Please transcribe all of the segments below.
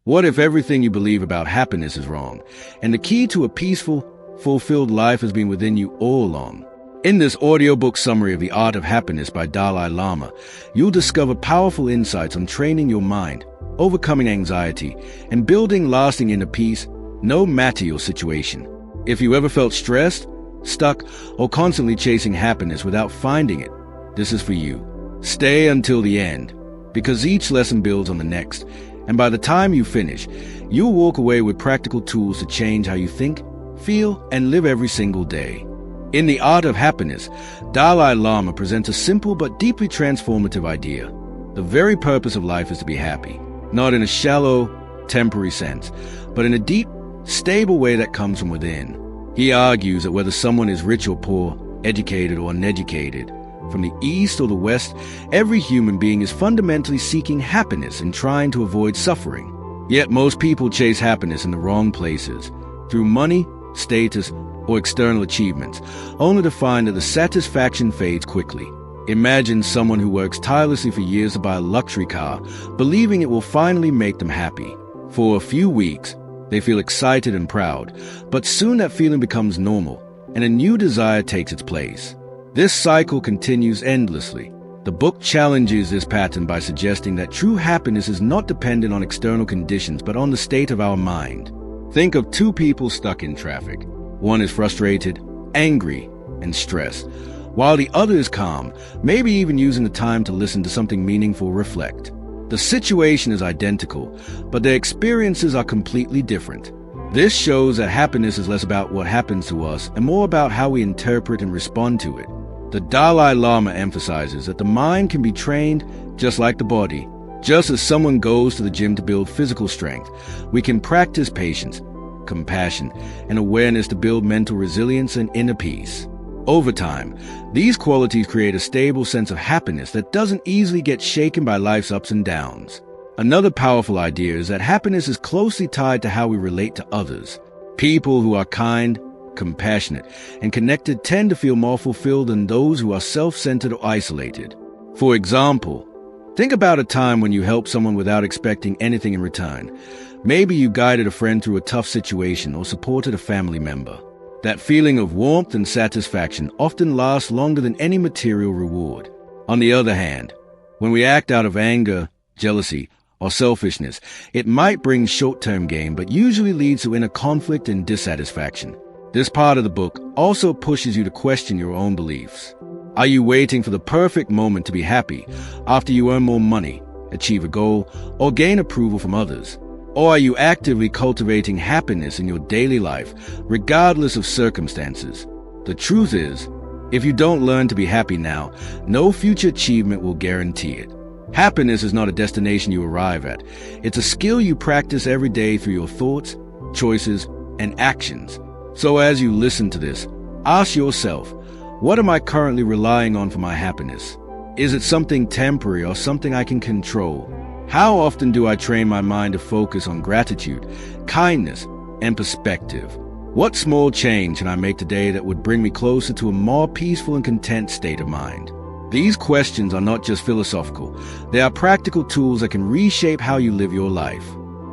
What if everything you believe about happiness is wrong, and the key to a peaceful, fulfilled life has been within you all along? In this audiobook summary of The Art of Happiness by Dalai Lama, you'll discover powerful insights on training your mind, overcoming anxiety, and building lasting inner peace, no matter your situation. If you ever felt stressed, stuck, or constantly chasing happiness without finding it, this is for you. Stay until the end, because each lesson builds on the next, and by the time you finish, you'll walk away with practical tools to change how you think, feel, and live every single day. In The Art of Happiness, Dalai Lama presents a simple but deeply transformative idea. The very purpose of life is to be happy, not in a shallow, temporary sense, but in a deep, stable way that comes from within. He argues that whether someone is rich or poor, educated or uneducated, from the East or the West, every human being is fundamentally seeking happiness and trying to avoid suffering. Yet most people chase happiness in the wrong places, through money, status, or external achievements, only to find that the satisfaction fades quickly. Imagine someone who works tirelessly for years to buy a luxury car, believing it will finally make them happy. For a few weeks, they feel excited and proud, but soon that feeling becomes normal, and a new desire takes its place. This cycle continues endlessly. The book challenges this pattern by suggesting that true happiness is not dependent on external conditions, but on the state of our mind. Think of two people stuck in traffic. One is frustrated, angry, and stressed, while the other is calm, maybe even using the time to listen to something meaningful or reflect. The situation is identical, but their experiences are completely different. This shows that happiness is less about what happens to us and more about how we interpret and respond to it. The Dalai Lama emphasizes that the mind can be trained just like the body. Just as someone goes to the gym to build physical strength, we can practice patience, compassion, and awareness to build mental resilience and inner peace. Over time, these qualities create a stable sense of happiness that doesn't easily get shaken by life's ups and downs. Another powerful idea is that happiness is closely tied to how we relate to others. People who are kind, compassionate, and connected tend to feel more fulfilled than those who are self-centered or isolated. For example, think about a time when you helped someone without expecting anything in return. Maybe you guided a friend through a tough situation or supported a family member. That feeling of warmth and satisfaction often lasts longer than any material reward. On the other hand, when we act out of anger, jealousy, or selfishness, it might bring short-term gain but usually leads to inner conflict and dissatisfaction. This part of the book also pushes you to question your own beliefs. Are you waiting for the perfect moment to be happy after you earn more money, achieve a goal, or gain approval from others? Or are you actively cultivating happiness in your daily life, regardless of circumstances? The truth is, if you don't learn to be happy now, no future achievement will guarantee it. Happiness is not a destination you arrive at. It's a skill you practice every day through your thoughts, choices, and actions. So as you listen to this, ask yourself, what am I currently relying on for my happiness? Is it something temporary or something I can control? How often do I train my mind to focus on gratitude, kindness, and perspective? What small change can I make today that would bring me closer to a more peaceful and content state of mind? These questions are not just philosophical. They are practical tools that can reshape how you live your life.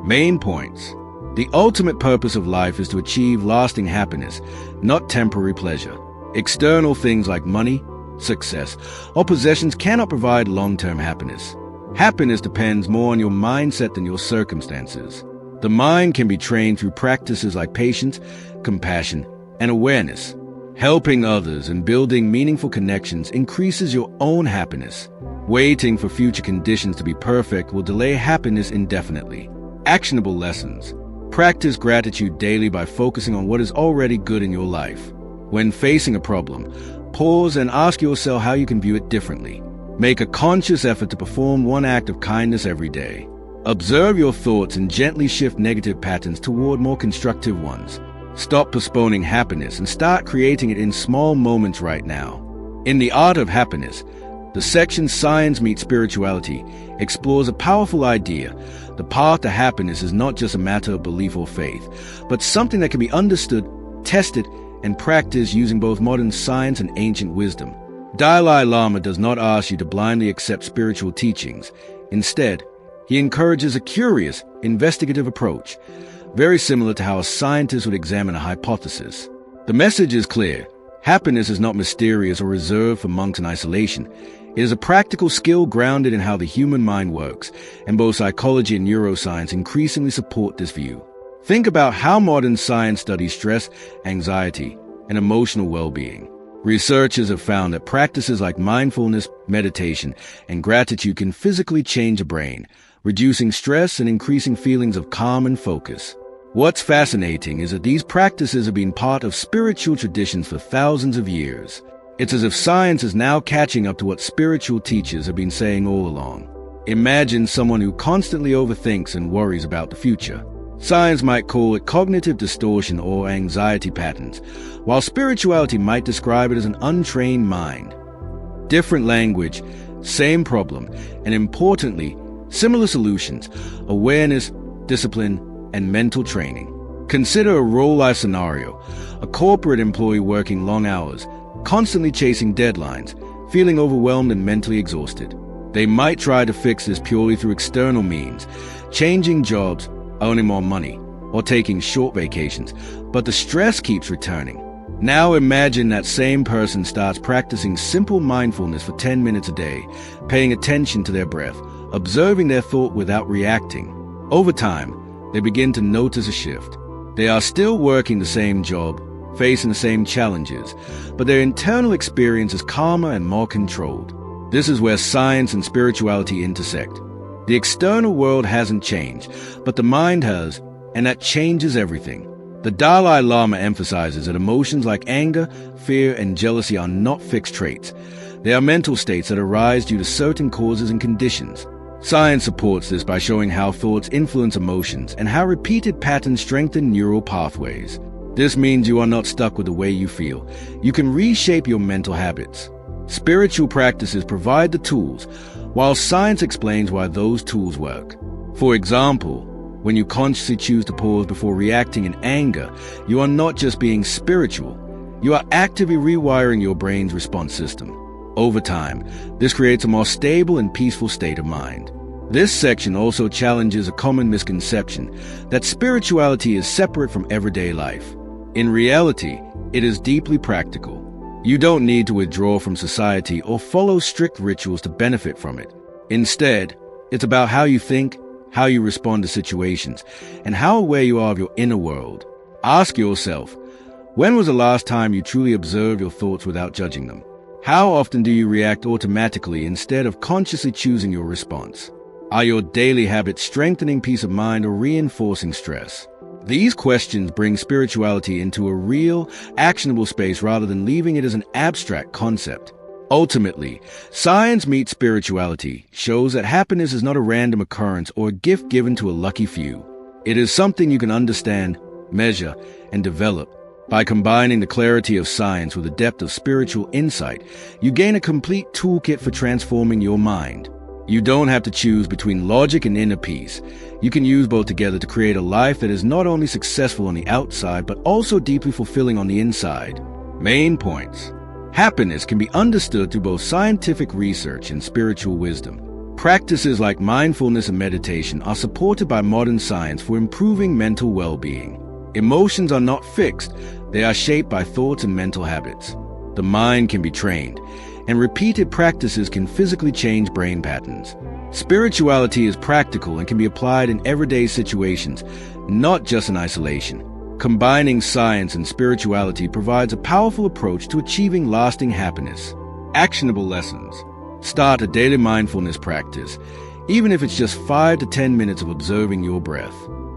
Main points. The ultimate purpose of life is to achieve lasting happiness, not temporary pleasure. External things like money, success, or possessions cannot provide long-term happiness. Happiness depends more on your mindset than your circumstances. The mind can be trained through practices like patience, compassion, and awareness. Helping others and building meaningful connections increases your own happiness. Waiting for future conditions to be perfect will delay happiness indefinitely. Actionable lessons. Practice gratitude daily by focusing on what is already good in your life. When facing a problem, pause and ask yourself how you can view it differently. Make a conscious effort to perform one act of kindness every day. Observe your thoughts and gently shift negative patterns toward more constructive ones. Stop postponing happiness and start creating it in small moments right now. In The Art of Happiness, the section Science Meets Spirituality explores a powerful idea. The path to happiness is not just a matter of belief or faith, but something that can be understood, tested, and practiced using both modern science and ancient wisdom. Dalai Lama does not ask you to blindly accept spiritual teachings. Instead, He encourages a curious, investigative approach, very similar to how a scientist would examine a hypothesis. The message is clear. Happiness is not mysterious or reserved for monks in isolation. It is a practical skill grounded in how the human mind works, and both psychology and neuroscience increasingly support this view. Think about how modern science studies stress, anxiety, and emotional well-being. Researchers have found that practices like mindfulness, meditation, and gratitude can physically change the brain, reducing stress and increasing feelings of calm and focus. What's fascinating is that these practices have been part of spiritual traditions for thousands of years. It's as if science is now catching up to what spiritual teachers have been saying all along. Imagine someone who constantly overthinks and worries about the future. Science might call it cognitive distortion or anxiety patterns, while spirituality might describe it as an untrained mind. Different language, same problem, and importantly, similar solutions: awareness, discipline, and mental training. Consider a real-life scenario: a corporate employee working long hours, constantly chasing deadlines, feeling overwhelmed and mentally exhausted. They might try to fix this purely through external means, changing jobs, earning more money, or taking short vacations, but the stress keeps returning. Now imagine that same person starts practicing simple mindfulness for 10 minutes a day, paying attention to their breath, observing their thought without reacting. Over time, they begin to notice a shift. They are still working the same job, facing the same challenges, but their internal experience is calmer and more controlled. This is where science and spirituality intersect. The external world hasn't changed, but the mind has, and that changes everything. The Dalai Lama emphasizes that emotions like anger, fear, and jealousy are not fixed traits. They are mental states that arise due to certain causes and conditions. Science supports this by showing how thoughts influence emotions and how repeated patterns strengthen neural pathways. This means you are not stuck with the way you feel. You can reshape your mental habits. Spiritual practices provide the tools, while science explains why those tools work. For example, when you consciously choose to pause before reacting in anger, you are not just being spiritual. You are actively rewiring your brain's response system. Over time, this creates a more stable and peaceful state of mind. This section also challenges a common misconception that spirituality is separate from everyday life. In reality, it is deeply practical. You don't need to withdraw from society or follow strict rituals to benefit from it. Instead, it's about how you think, how you respond to situations, and how aware you are of your inner world. Ask yourself, when was the last time you truly observed your thoughts without judging them? How often do you react automatically instead of consciously choosing your response? Are your daily habits strengthening peace of mind or reinforcing stress? These questions bring spirituality into a real, actionable space rather than leaving it as an abstract concept. Ultimately, science meets spirituality shows that happiness is not a random occurrence or a gift given to a lucky few. It is something you can understand, measure, and develop. By combining the clarity of science with the depth of spiritual insight, you gain a complete toolkit for transforming your mind. You don't have to choose between logic and inner peace. You can use both together to create a life that is not only successful on the outside, but also deeply fulfilling on the inside. Main points. Happiness can be understood through both scientific research and spiritual wisdom. Practices like mindfulness and meditation are supported by modern science for improving mental well-being. Emotions are not fixed. They are shaped by thoughts and mental habits. The mind can be trained, and repeated practices can physically change brain patterns. Spirituality is practical and can be applied in everyday situations, not just in isolation. Combining science and spirituality provides a powerful approach to achieving lasting happiness. Actionable lessons. Start a daily mindfulness practice, even if it's just 5 to 10 minutes of observing your breath.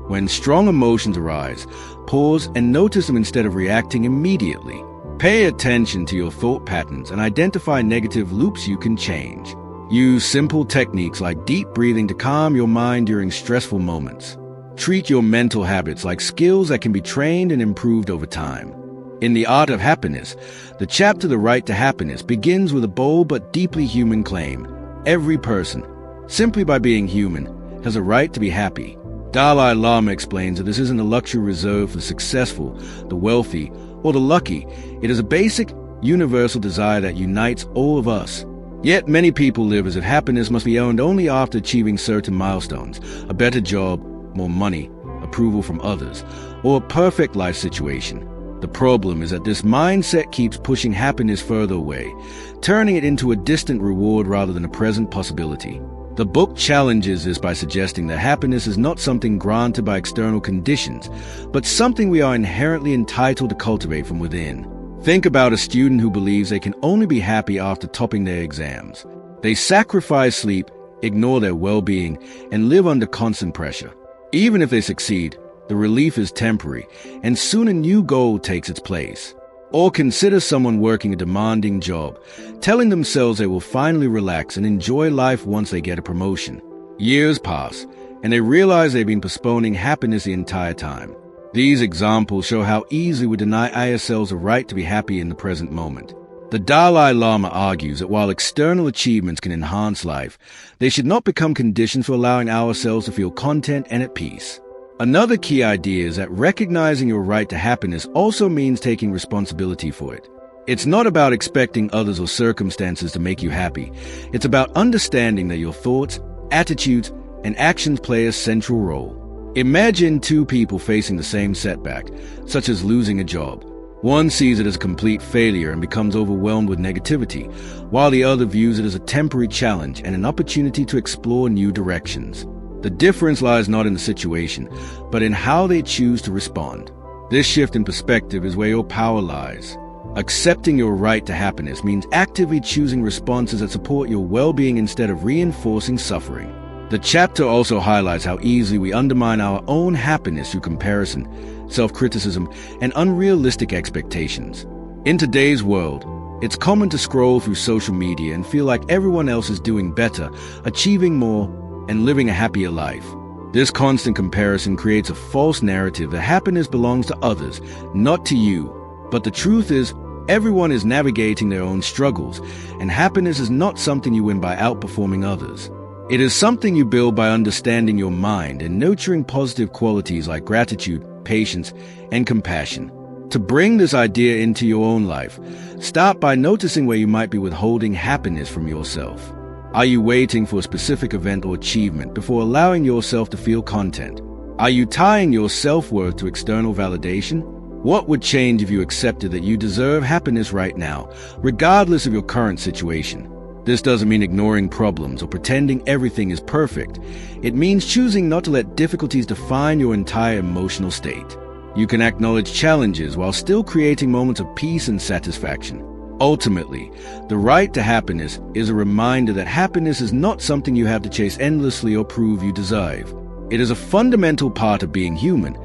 When strong emotions arise, pause and notice them instead of reacting immediately. Pay attention to your thought patterns and identify negative loops you can change. Use simple techniques like deep breathing to calm your mind during stressful moments. Treat your mental habits like skills that can be trained and improved over time. In The Art of Happiness, the chapter The Right to Happiness begins with a bold but deeply human claim. Every person, simply by being human, has a right to be happy. Dalai Lama explains that this isn't a luxury reserved for the successful, the wealthy, or the lucky. It is a basic, universal desire that unites all of us. Yet many people live as if happiness must be earned only after achieving certain milestones, a better job, more money, approval from others, or a perfect life situation. The problem is that this mindset keeps pushing happiness further away, turning it into a distant reward rather than a present possibility. The book challenges this by suggesting that happiness is not something granted by external conditions, but something we are inherently entitled to cultivate from within. Think about a student who believes they can only be happy after topping their exams. They sacrifice sleep, ignore their well-being, and live under constant pressure. Even if they succeed, the relief is temporary, and soon a new goal takes its place. Or consider someone working a demanding job, telling themselves they will finally relax and enjoy life once they get a promotion. Years pass, and they realize they've been postponing happiness the entire time. These examples show how easily we deny ourselves the right to be happy in the present moment. The Dalai Lama argues that while external achievements can enhance life, they should not become conditions for allowing ourselves to feel content and at peace. Another key idea is that recognizing your right to happiness also means taking responsibility for it. It's not about expecting others or circumstances to make you happy. It's about understanding that your thoughts, attitudes, and actions play a central role. Imagine two people facing the same setback, such as losing a job. One sees it as a complete failure and becomes overwhelmed with negativity, while the other views it as a temporary challenge and an opportunity to explore new directions. The difference lies not in the situation, but in how they choose to respond. This shift in perspective is where your power lies. Accepting your right to happiness means actively choosing responses that support your well-being instead of reinforcing suffering. The chapter also highlights how easily we undermine our own happiness through comparison, self-criticism, and unrealistic expectations. In today's world, it's common to scroll through social media and feel like everyone else is doing better, achieving more, and living a happier life. This constant comparison creates a false narrative that happiness belongs to others, not to you. But the truth is, everyone is navigating their own struggles, and happiness is not something you win by outperforming others. It is something you build by understanding your mind and nurturing positive qualities like gratitude, patience, and compassion. To bring this idea into your own life, start by noticing where you might be withholding happiness from yourself. Are you waiting for a specific event or achievement before allowing yourself to feel content? Are you tying your self-worth to external validation? What would change if you accepted that you deserve happiness right now, regardless of your current situation? This doesn't mean ignoring problems or pretending everything is perfect. It means choosing not to let difficulties define your entire emotional state. You can acknowledge challenges while still creating moments of peace and satisfaction. Ultimately, the right to happiness is a reminder that happiness is not something you have to chase endlessly or prove you deserve. It is a fundamental part of being human,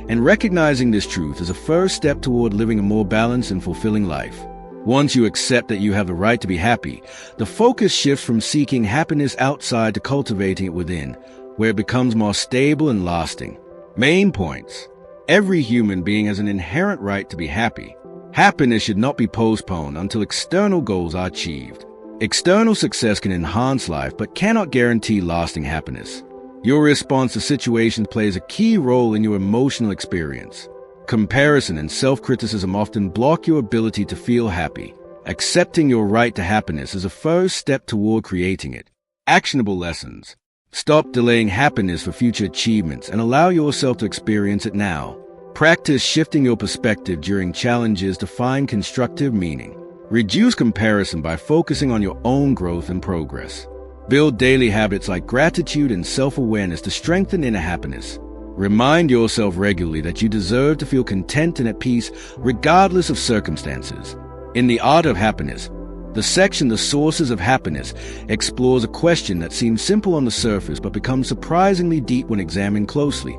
and recognizing this truth is a first step toward living a more balanced and fulfilling life. Once you accept that you have the right to be happy, the focus shifts from seeking happiness outside to cultivating it within, where it becomes more stable and lasting. Main points. Every human being has an inherent right to be happy. Happiness should not be postponed until external goals are achieved. External success can enhance life but cannot guarantee lasting happiness. Your response to situations plays a key role in your emotional experience. Comparison and self-criticism often block your ability to feel happy. Accepting your right to happiness is a first step toward creating it. Actionable lessons. Stop delaying happiness for future achievements and allow yourself to experience it now. Practice shifting your perspective during challenges to find constructive meaning. Reduce comparison by focusing on your own growth and progress. Build daily habits like gratitude and self-awareness to strengthen inner happiness. Remind yourself regularly that you deserve to feel content and at peace regardless of circumstances. In The Art of Happiness, the section The Sources of Happiness explores a question that seems simple on the surface but becomes surprisingly deep when examined closely.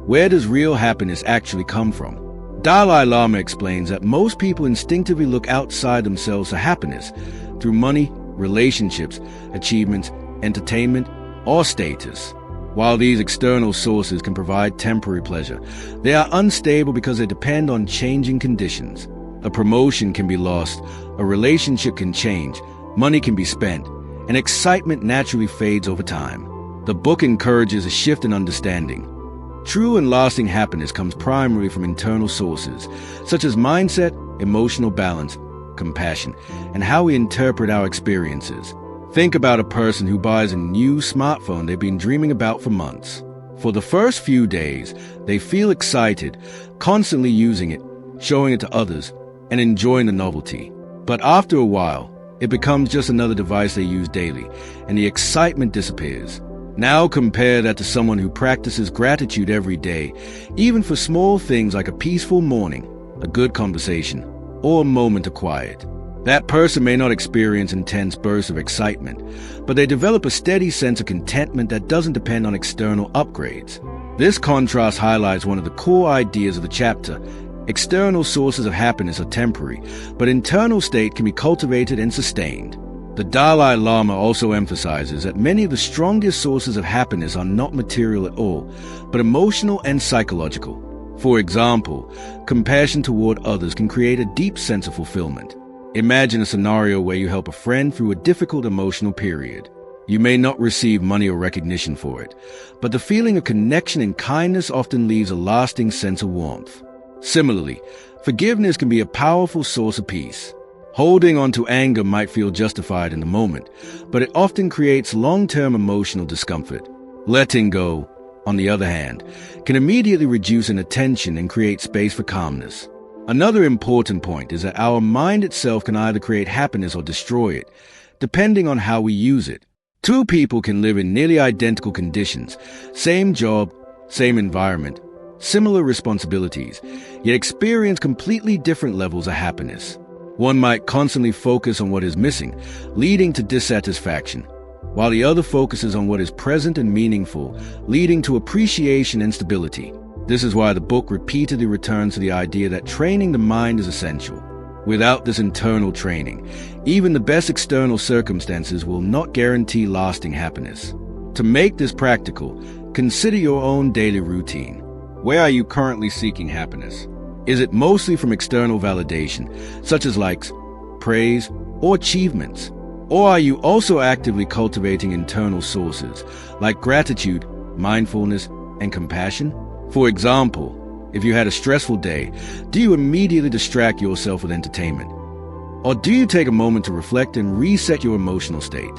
Where does real happiness actually come from? Dalai Lama explains that most people instinctively look outside themselves for happiness through money, relationships, achievements, entertainment, or status. While these external sources can provide temporary pleasure, they are unstable because they depend on changing conditions. A promotion can be lost, a relationship can change, money can be spent, and excitement naturally fades over time. The book encourages a shift in understanding. True and lasting happiness comes primarily from internal sources, such as mindset, emotional balance, compassion, and how we interpret our experiences. Think about a person who buys a new smartphone they've been dreaming about for months. For the first few days, they feel excited, constantly using it, showing it to others, and enjoying the novelty. But after a while, it becomes just another device they use daily, and the excitement disappears. Now compare that to someone who practices gratitude every day, even for small things like a peaceful morning, a good conversation, or a moment of quiet. That person may not experience intense bursts of excitement, but they develop a steady sense of contentment that doesn't depend on external upgrades. This contrast highlights one of the core ideas of the chapter. External sources of happiness are temporary, but internal state can be cultivated and sustained. The Dalai Lama also emphasizes that many of the strongest sources of happiness are not material at all, but emotional and psychological. For example, compassion toward others can create a deep sense of fulfillment. Imagine a scenario where you help a friend through a difficult emotional period. You may not receive money or recognition for it, but the feeling of connection and kindness often leaves a lasting sense of warmth. Similarly, forgiveness can be a powerful source of peace. Holding on to anger might feel justified in the moment, but it often creates long-term emotional discomfort. Letting go, on the other hand, can immediately reduce attention and create space for calmness. Another important point is that our mind itself can either create happiness or destroy it, depending on how we use it. Two people can live in nearly identical conditions, same job, same environment, similar responsibilities, yet experience completely different levels of happiness. One might constantly focus on what is missing, leading to dissatisfaction, while the other focuses on what is present and meaningful, leading to appreciation and stability. This is why the book repeatedly returns to the idea that training the mind is essential. Without this internal training, even the best external circumstances will not guarantee lasting happiness. To make this practical, consider your own daily routine. Where are you currently seeking happiness? Is it mostly from external validation, such as likes, praise, or achievements? Or are you also actively cultivating internal sources, like gratitude, mindfulness, and compassion? For example, if you had a stressful day, do you immediately distract yourself with entertainment? Or do you take a moment to reflect and reset your emotional state?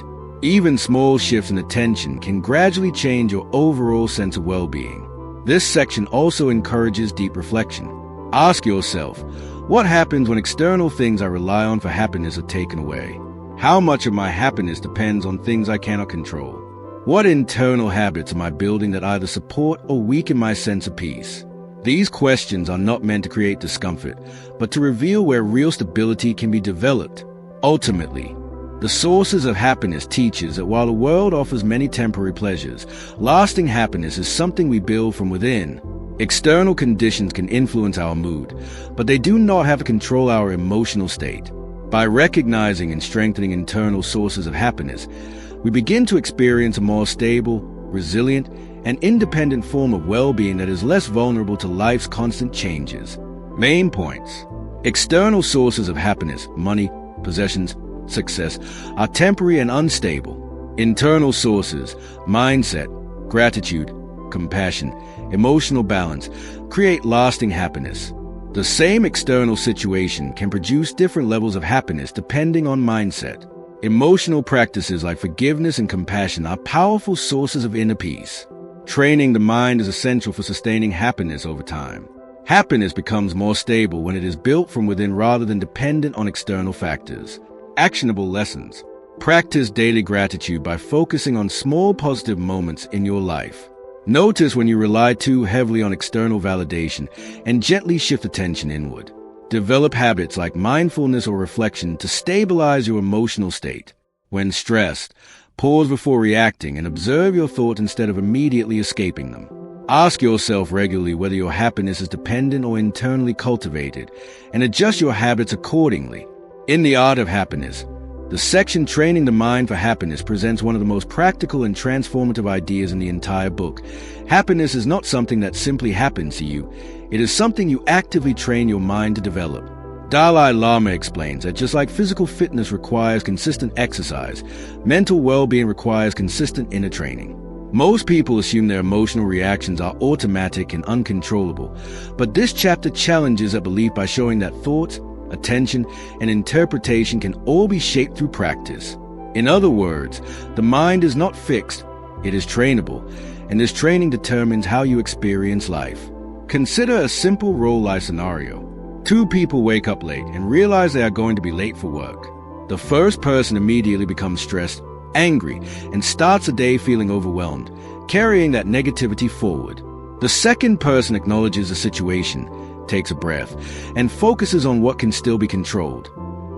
Even small shifts in attention can gradually change your overall sense of well-being. This section also encourages deep reflection. Ask yourself, what happens when external things I rely on for happiness are taken away? How much of my happiness depends on things I cannot control? What internal habits am I building that either support or weaken my sense of peace? These questions are not meant to create discomfort, but to reveal where real stability can be developed. Ultimately, the Sources of Happiness teaches that while the world offers many temporary pleasures, lasting happiness is something we build from within. External conditions can influence our mood, but they do not have to control our emotional state. By recognizing and strengthening internal sources of happiness, we begin to experience a more stable, resilient, and independent form of well-being that is less vulnerable to life's constant changes. Main points. External sources of happiness, money, possessions, success, are temporary and unstable. Internal sources, mindset, gratitude, compassion, emotional balance, create lasting happiness. The same external situation can produce different levels of happiness depending on mindset. Emotional practices like forgiveness and compassion are powerful sources of inner peace. Training the mind is essential for sustaining happiness over time. Happiness becomes more stable when it is built from within rather than dependent on external factors. Actionable lessons. Practice daily gratitude by focusing on small positive moments in your life. Notice when you rely too heavily on external validation and gently shift attention inward. Develop habits like mindfulness or reflection to stabilize your emotional state. When stressed, pause before reacting and observe your thoughts instead of immediately escaping them. Ask yourself regularly whether your happiness is dependent or internally cultivated, and adjust your habits accordingly. In The Art of Happiness, the section Training the Mind for Happiness presents one of the most practical and transformative ideas in the entire book. Happiness is not something that simply happens to you. It is something you actively train your mind to develop. Dalai Lama explains that just like physical fitness requires consistent exercise, mental well-being requires consistent inner training. Most people assume their emotional reactions are automatic and uncontrollable, but this chapter challenges that belief by showing that thoughts, attention, and interpretation can all be shaped through practice. In other words, the mind is not fixed, it is trainable, and this training determines how you experience life. Consider a simple real-life scenario. Two people wake up late and realize they are going to be late for work. The first person immediately becomes stressed, angry, and starts the day feeling overwhelmed, carrying that negativity forward. The second person acknowledges the situation, takes a breath, and focuses on what can still be controlled,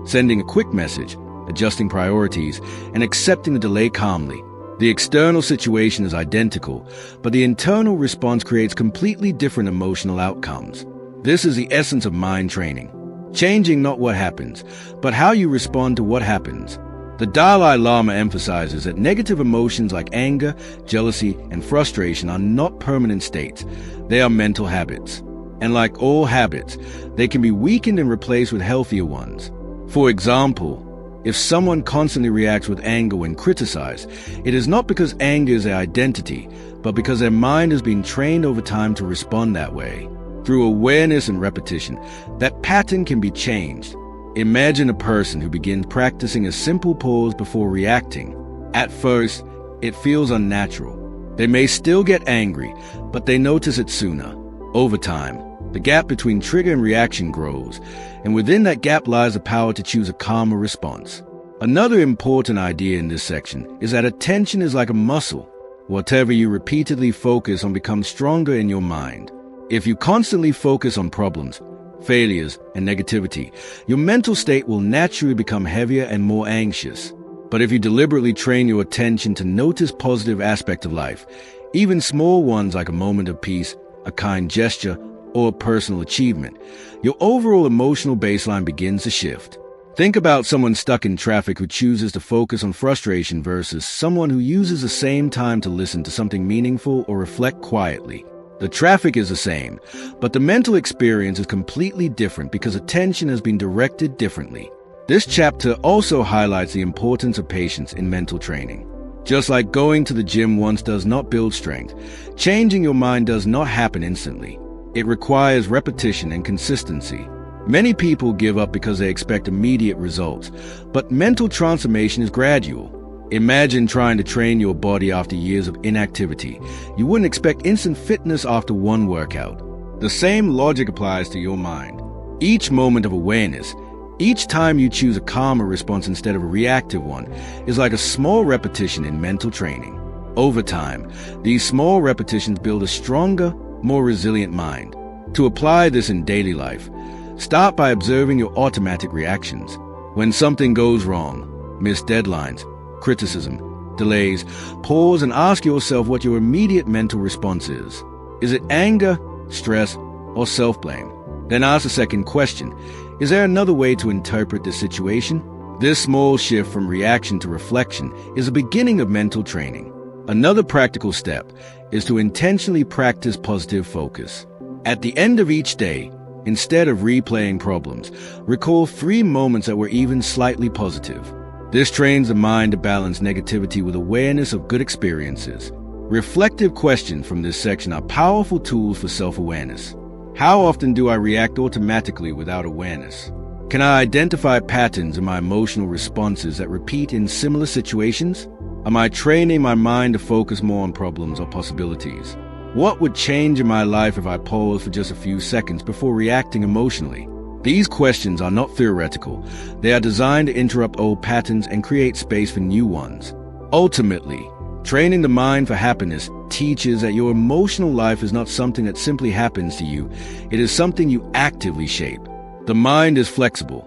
sending a quick message, adjusting priorities, and accepting the delay calmly. The external situation is identical, but the internal response creates completely different emotional outcomes. This is the essence of mind training. Changing not what happens, but how you respond to what happens. The Dalai Lama emphasizes that negative emotions like anger, jealousy, and frustration are not permanent states. They are mental habits. And like all habits, they can be weakened and replaced with healthier ones. For example, if someone constantly reacts with anger when criticized, it is not because anger is their identity, but because their mind has been trained over time to respond that way. Through awareness and repetition, that pattern can be changed. Imagine a person who begins practicing a simple pause before reacting. At first, it feels unnatural. They may still get angry, but they notice it sooner. Over time, the gap between trigger and reaction grows, and within that gap lies the power to choose a calmer response. Another important idea in this section is that attention is like a muscle. Whatever you repeatedly focus on becomes stronger in your mind. If you constantly focus on problems, failures, and negativity, your mental state will naturally become heavier and more anxious. But if you deliberately train your attention to notice positive aspects of life, even small ones like a moment of peace, a kind gesture, or a personal achievement, your overall emotional baseline begins to shift. Think about someone stuck in traffic who chooses to focus on frustration versus someone who uses the same time to listen to something meaningful or reflect quietly. The traffic is the same, but the mental experience is completely different because attention has been directed differently. This chapter also highlights the importance of patience in mental training. Just like going to the gym once does not build strength, changing your mind does not happen instantly. It requires repetition and consistency. Many people give up because they expect immediate results, but mental transformation is gradual. Imagine trying to train your body after years of inactivity. You wouldn't expect instant fitness after one workout. The same logic applies to your mind. Each moment of awareness, each time you choose a calmer response instead of a reactive one, is like a small repetition in mental training. Over time, these small repetitions build a stronger, more resilient mind. To apply this in daily life, start by observing your automatic reactions. When something goes wrong, missed deadlines, criticism, delays, pause and ask yourself what your immediate mental response is. Is it anger, stress, or self-blame? Then ask the second question. Is there another way to interpret this situation? This small shift from reaction to reflection is the beginning of mental training. Another practical step is to intentionally practice positive focus. At the end of each day, instead of replaying problems, recall 3 moments that were even slightly positive. This trains the mind to balance negativity with awareness of good experiences. Reflective questions from this section are powerful tools for self-awareness. How often do I react automatically without awareness? Can I identify patterns in my emotional responses that repeat in similar situations? Am I training my mind to focus more on problems or possibilities? What would change in my life if I paused for just a few seconds before reacting emotionally? These questions are not theoretical. They are designed to interrupt old patterns and create space for new ones. Ultimately, training the mind for happiness teaches that your emotional life is not something that simply happens to you. It is something you actively shape. The mind is flexible,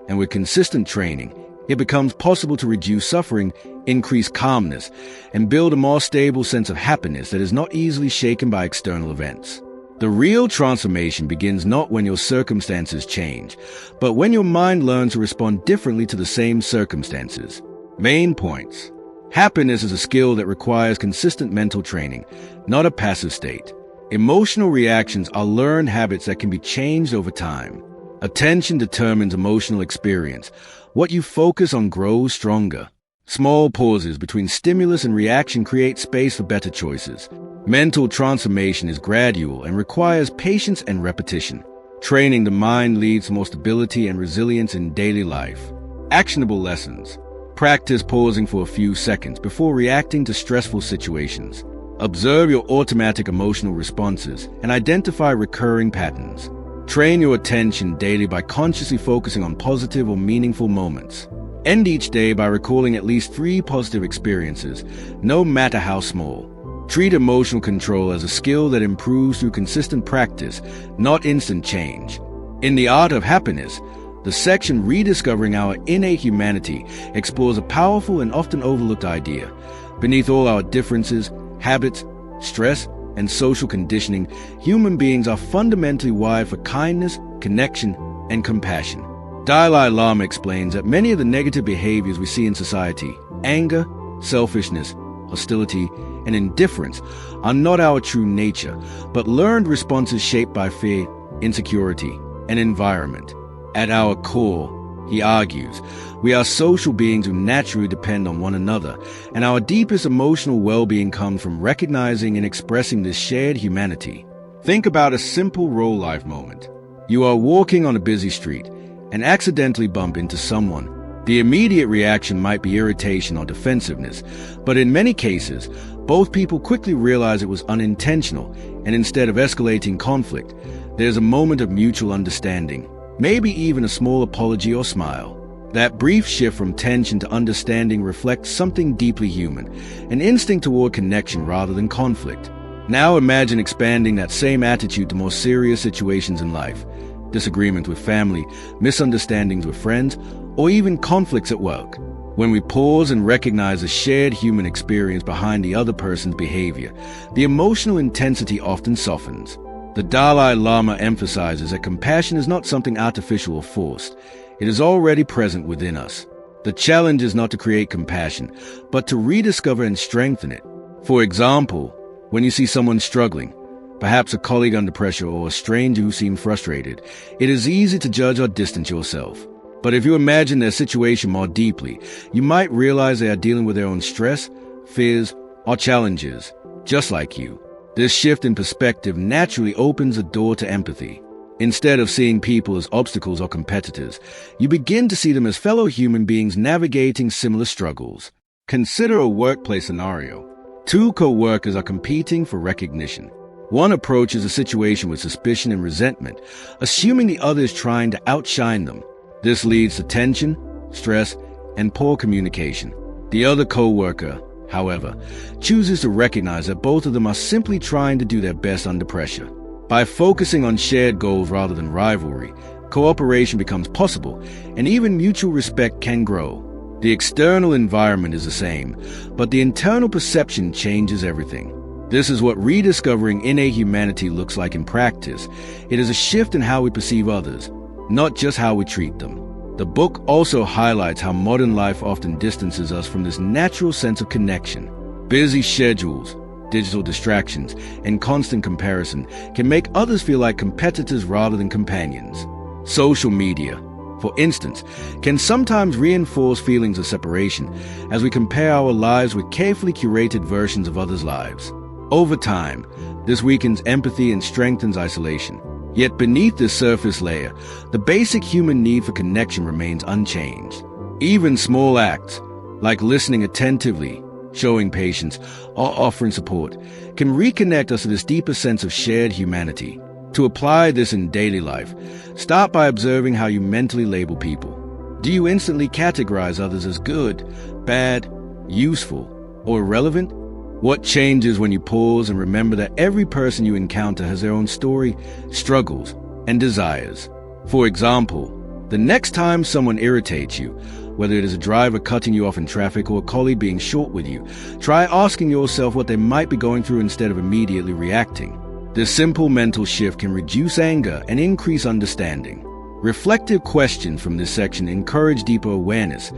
and with consistent training, it becomes possible to reduce suffering, increase calmness, and build a more stable sense of happiness that is not easily shaken by external events. The real transformation begins not when your circumstances change, but when your mind learns to respond differently to the same circumstances. Main points. Happiness is a skill that requires consistent mental training, not a passive state. Emotional reactions are learned habits that can be changed over time. Attention determines emotional experience. What you focus on grows stronger. Small pauses between stimulus and reaction create space for better choices. Mental transformation is gradual and requires patience and repetition. Training the mind leads to more stability and resilience in daily life. Actionable lessons. Practice pausing for a few seconds before reacting to stressful situations. Observe your automatic emotional responses and identify recurring patterns. Train your attention daily by consciously focusing on positive or meaningful moments. End each day by recalling at least 3 positive experiences, no matter how small. Treat emotional control as a skill that improves through consistent practice, not instant change. In The Art of Happiness, the section Rediscovering Our Innate Humanity explores a powerful and often overlooked idea. Beneath all our differences, habits, stress, and social conditioning, human beings are fundamentally wired for kindness, connection, and compassion. Dalai Lama explains that many of the negative behaviors we see in society, anger, selfishness, hostility, and indifference, are not our true nature, but learned responses shaped by fear, insecurity, and environment. At our core, he argues, we are social beings who naturally depend on one another, and our deepest emotional well-being comes from recognizing and expressing this shared humanity. Think about a simple real-life moment. You are walking on a busy street and accidentally bump into someone. The immediate reaction might be irritation or defensiveness, but in many cases, both people quickly realize it was unintentional, and instead of escalating conflict, there's a moment of mutual understanding, maybe even a small apology or smile. That brief shift from tension to understanding reflects something deeply human, an instinct toward connection rather than conflict. Now imagine expanding that same attitude to more serious situations in life. Disagreements with family, misunderstandings with friends, or even conflicts at work. When we pause and recognize the shared human experience behind the other person's behavior, the emotional intensity often softens. The Dalai Lama emphasizes that compassion is not something artificial or forced. It is already present within us. The challenge is not to create compassion, but to rediscover and strengthen it. For example, when you see someone struggling, perhaps a colleague under pressure or a stranger who seems frustrated, it is easy to judge or distance yourself. But if you imagine their situation more deeply, you might realize they are dealing with their own stress, fears, or challenges, just like you. This shift in perspective naturally opens a door to empathy. Instead of seeing people as obstacles or competitors, you begin to see them as fellow human beings navigating similar struggles. Consider a workplace scenario. 2 co-workers are competing for recognition. One approaches a situation with suspicion and resentment, assuming the other is trying to outshine them. This leads to tension, stress, and poor communication. The other co-worker, however, chooses to recognize that both of them are simply trying to do their best under pressure. By focusing on shared goals rather than rivalry, cooperation becomes possible, and even mutual respect can grow. The external environment is the same, but the internal perception changes everything. This is what rediscovering innate humanity looks like in practice. It is a shift in how we perceive others, not just how we treat them. The book also highlights how modern life often distances us from this natural sense of connection. Busy schedules, digital distractions, and constant comparison can make others feel like competitors rather than companions. Social media, for instance, can sometimes reinforce feelings of separation as we compare our lives with carefully curated versions of others' lives. Over time, this weakens empathy and strengthens isolation. Yet beneath this surface layer, the basic human need for connection remains unchanged. Even small acts, like listening attentively, showing patience, or offering support, can reconnect us to this deeper sense of shared humanity. To apply this in daily life, start by observing how you mentally label people. Do you instantly categorize others as good, bad, useful, or irrelevant? What changes when you pause and remember that every person you encounter has their own story, struggles, and desires? For example, the next time someone irritates you, whether it is a driver cutting you off in traffic or a colleague being short with you, try asking yourself what they might be going through instead of immediately reacting. This simple mental shift can reduce anger and increase understanding. Reflective questions from this section encourage deeper awareness.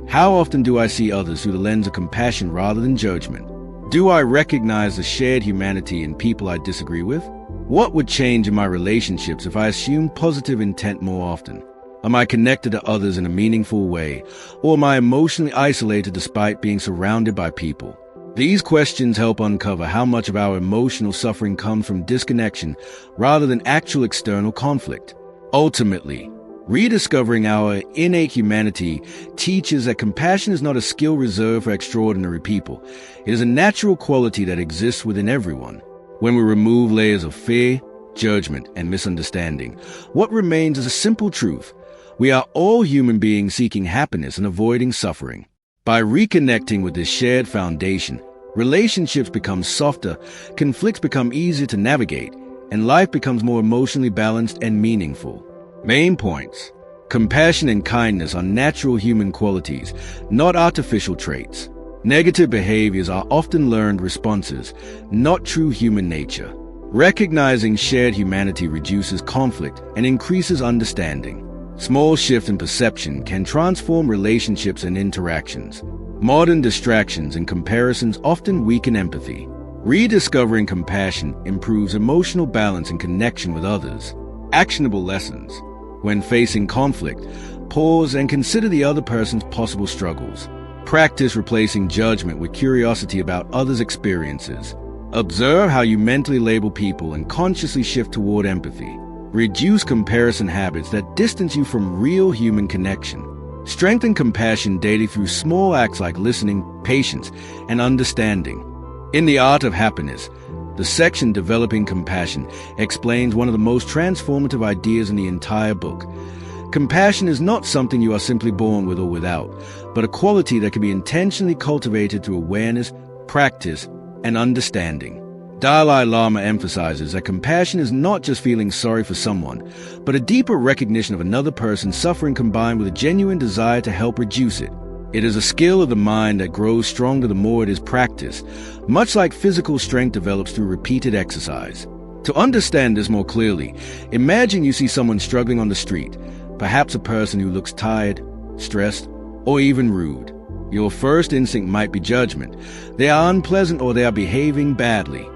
How often do I see others through the lens of compassion rather than judgment? Do I recognize the shared humanity in people I disagree with? What would change in my relationships if I assumed positive intent more often? Am I connected to others in a meaningful way, or am I emotionally isolated despite being surrounded by people? These questions help uncover how much of our emotional suffering comes from disconnection rather than actual external conflict. Ultimately, Rediscovering our innate humanity teaches that compassion is not a skill reserved for extraordinary people. It is a natural quality that exists within everyone. When we remove layers of fear, judgment, and misunderstanding, what remains is a simple truth. We are all human beings seeking happiness and avoiding suffering. By reconnecting with this shared foundation, relationships become softer, conflicts become easier to navigate, and life becomes more emotionally balanced and meaningful. Main points. Compassion and kindness are natural human qualities, not artificial traits. Negative behaviors are often learned responses, not true human nature. Recognizing shared humanity reduces conflict and increases understanding. Small shifts in perception can transform relationships and interactions. Modern distractions and comparisons often weaken empathy. Rediscovering compassion improves emotional balance and connection with others. Actionable lessons. When facing conflict, pause and consider the other person's possible struggles. Practice replacing judgment with curiosity about others' experiences. Observe how you mentally label people and consciously shift toward empathy. Reduce comparison habits that distance you from real human connection. Strengthen compassion daily through small acts like listening, patience, and understanding. In The Art of Happiness, the section Developing Compassion explains one of the most transformative ideas in the entire book. Compassion is not something you are simply born with or without, but a quality that can be intentionally cultivated through awareness, practice, and understanding. Dalai Lama emphasizes that compassion is not just feeling sorry for someone, but a deeper recognition of another person's suffering combined with a genuine desire to help reduce it. It is a skill of the mind that grows stronger the more it is practiced, much like physical strength develops through repeated exercise. To understand this more clearly, imagine you see someone struggling on the street, perhaps a person who looks tired, stressed, or even rude. Your first instinct might be judgment. They are unpleasant or they are behaving badly.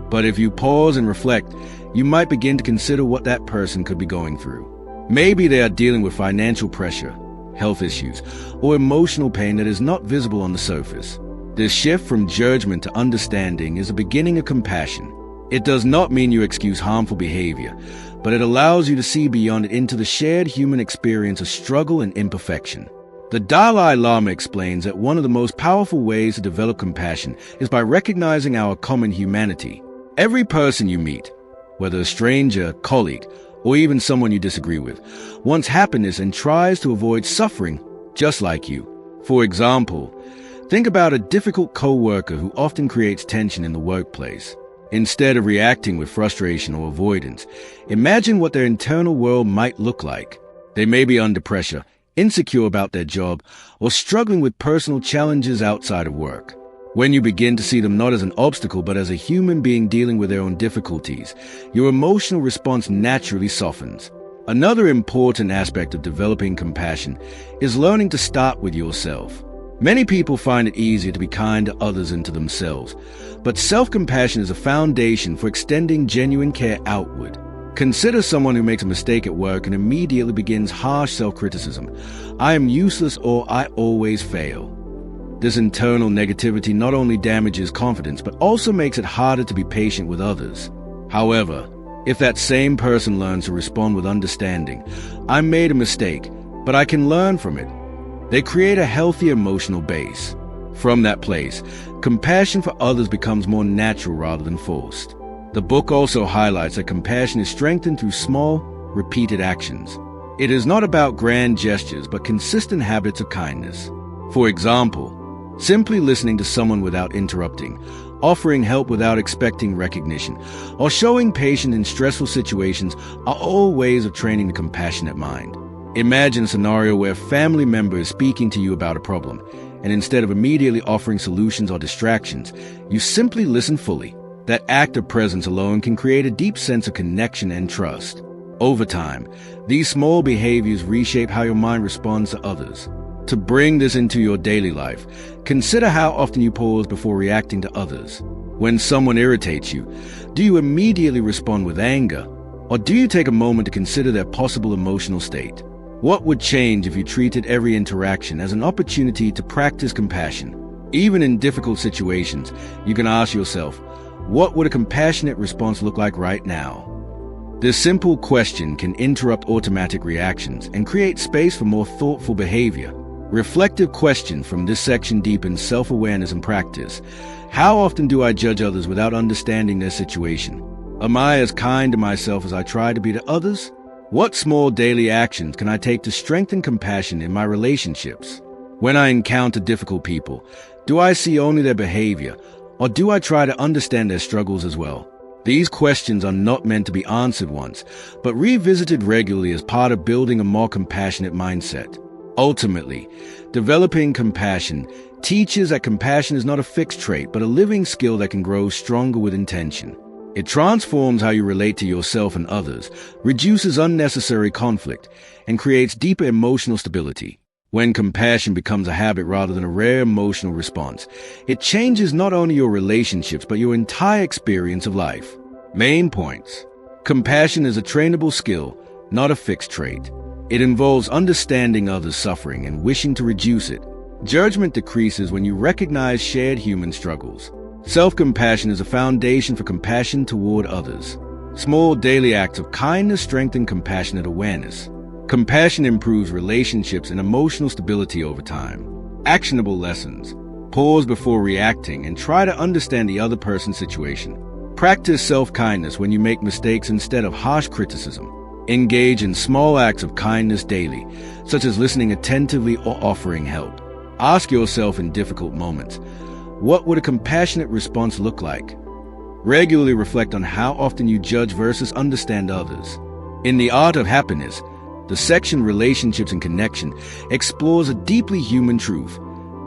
But if you pause and reflect, you might begin to consider what that person could be going through. Maybe they are dealing with financial pressure, health issues, or emotional pain that is not visible on the surface. This shift from judgment to understanding is the beginning of compassion. It does not mean you excuse harmful behavior, but it allows you to see beyond it into the shared human experience of struggle and imperfection. The Dalai Lama explains that one of the most powerful ways to develop compassion is by recognizing our common humanity. Every person you meet, whether a stranger, colleague, or even someone you disagree with, wants happiness and tries to avoid suffering just like you. For example, think about a difficult co-worker who often creates tension in the workplace. Instead of reacting with frustration or avoidance, imagine what their internal world might look like. They may be under pressure, insecure about their job, or struggling with personal challenges outside of work. When you begin to see them not as an obstacle but as a human being dealing with their own difficulties, your emotional response naturally softens. Another important aspect of developing compassion is learning to start with yourself. Many people find it easier to be kind to others than to themselves, but self-compassion is a foundation for extending genuine care outward. Consider someone who makes a mistake at work and immediately begins harsh self-criticism. I am useless or I always fail. This internal negativity not only damages confidence, but also makes it harder to be patient with others. However, if that same person learns to respond with understanding, I made a mistake, but I can learn from it, they create a healthy emotional base. From that place, compassion for others becomes more natural rather than forced. The book also highlights that compassion is strengthened through small, repeated actions. It is not about grand gestures, but consistent habits of kindness. For example, simply listening to someone without interrupting, offering help without expecting recognition, or showing patience in stressful situations are all ways of training the compassionate mind. Imagine a scenario where a family member is speaking to you about a problem, and instead of immediately offering solutions or distractions, you simply listen fully. That act of presence alone can create a deep sense of connection and trust. Over time, these small behaviors reshape how your mind responds to others. To bring this into your daily life, consider how often you pause before reacting to others. When someone irritates you, do you immediately respond with anger, or do you take a moment to consider their possible emotional state? What would change if you treated every interaction as an opportunity to practice compassion? Even in difficult situations, you can ask yourself, what would a compassionate response look like right now? This simple question can interrupt automatic reactions and create space for more thoughtful behavior. Reflective questions from this section deepen self-awareness and practice. How often do I judge others without understanding their situation? Am I as kind to myself as I try to be to others? What small daily actions can I take to strengthen compassion in my relationships? When I encounter difficult people, do I see only their behavior, or do I try to understand their struggles as well? These questions are not meant to be answered once, but revisited regularly as part of building a more compassionate mindset. Ultimately, developing compassion teaches that compassion is not a fixed trait, but a living skill that can grow stronger with intention. It transforms how you relate to yourself and others, reduces unnecessary conflict, and creates deeper emotional stability. When compassion becomes a habit rather than a rare emotional response, it changes not only your relationships, but your entire experience of life. Main points. Compassion is a trainable skill, not a fixed trait. It involves understanding others' suffering and wishing to reduce it. Judgment decreases when you recognize shared human struggles. Self-compassion is a foundation for compassion toward others. Small daily acts of kindness strengthen compassionate awareness. Compassion improves relationships and emotional stability over time. Actionable lessons. Pause before reacting and try to understand the other person's situation. Practice self-kindness when you make mistakes instead of harsh criticism. Engage in small acts of kindness daily, such as listening attentively or offering help. Ask yourself in difficult moments, what would a compassionate response look like? Regularly reflect on how often you judge versus understand others. In The Art of Happiness, the section Relationships and Connection explores a deeply human truth.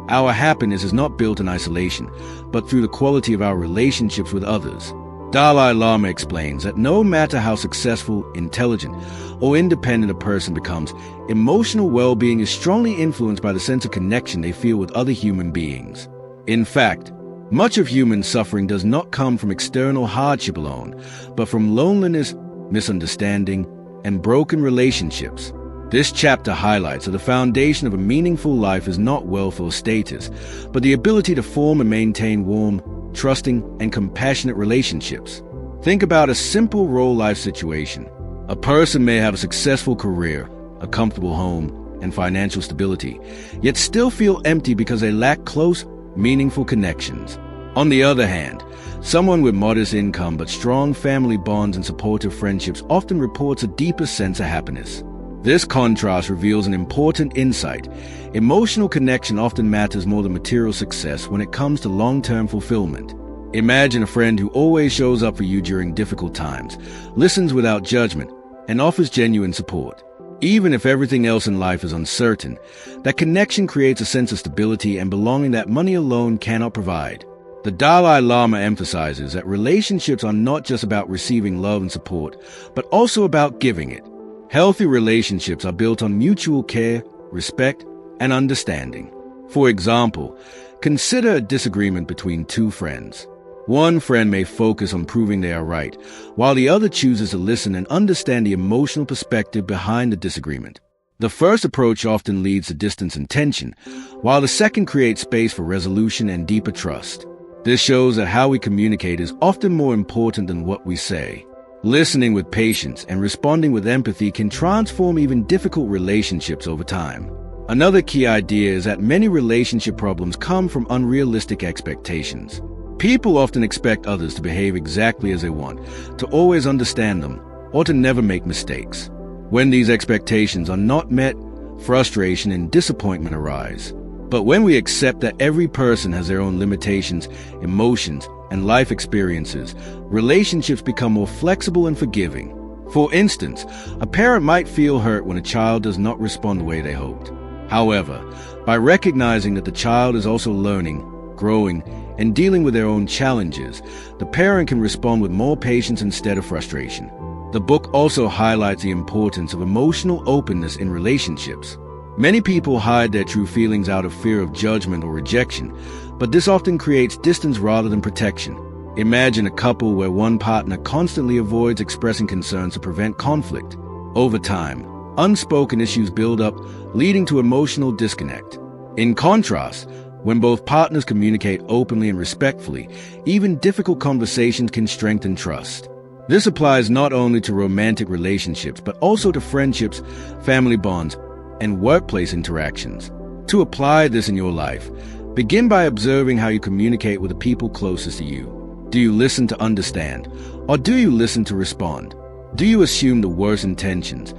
Our happiness is not built in isolation, but through the quality of our relationships with others. Dalai Lama explains that no matter how successful, intelligent, or independent a person becomes, emotional well-being is strongly influenced by the sense of connection they feel with other human beings. In fact, much of human suffering does not come from external hardship alone, but from loneliness, misunderstanding, and broken relationships. This chapter highlights that the foundation of a meaningful life is not wealth or status, but the ability to form and maintain warm, trusting, and compassionate relationships. Think about a simple real-life situation. A person may have a successful career, a comfortable home, and financial stability, yet still feel empty because they lack close, meaningful connections. On the other hand, someone with modest income but strong family bonds and supportive friendships often reports a deeper sense of happiness. This contrast reveals an important insight. Emotional connection often matters more than material success when it comes to long-term fulfillment. Imagine a friend who always shows up for you during difficult times, listens without judgment, and offers genuine support. Even if everything else in life is uncertain, that connection creates a sense of stability and belonging that money alone cannot provide. The Dalai Lama emphasizes that relationships are not just about receiving love and support, but also about giving it. Healthy relationships are built on mutual care, respect, and understanding. For example, consider a disagreement between two friends. One friend may focus on proving they are right, while the other chooses to listen and understand the emotional perspective behind the disagreement. The first approach often leads to distance and tension, while the second creates space for resolution and deeper trust. This shows that how we communicate is often more important than what we say. Listening with patience and responding with empathy can transform even difficult relationships over time. Another key idea is that many relationship problems come from unrealistic expectations. People often expect others to behave exactly as they want, to always understand them, or to never make mistakes. When these expectations are not met, frustration and disappointment arise. But when we accept that every person has their own limitations, emotions, and life experiences, relationships become more flexible and forgiving. For instance, a parent might feel hurt when a child does not respond the way they hoped. However, by recognizing that the child is also learning, growing, and dealing with their own challenges, the parent can respond with more patience instead of frustration. The book also highlights the importance of emotional openness in relationships. Many people hide their true feelings out of fear of judgment or rejection, but this often creates distance rather than protection. Imagine a couple where one partner constantly avoids expressing concerns to prevent conflict. Over time, unspoken issues build up, leading to emotional disconnect. In contrast, when both partners communicate openly and respectfully, even difficult conversations can strengthen trust. This applies not only to romantic relationships, but also to friendships, family bonds, and workplace interactions. To apply this in your life, begin by observing how you communicate with the people closest to you. Do you listen to understand, or do you listen to respond? Do you assume the worst intentions,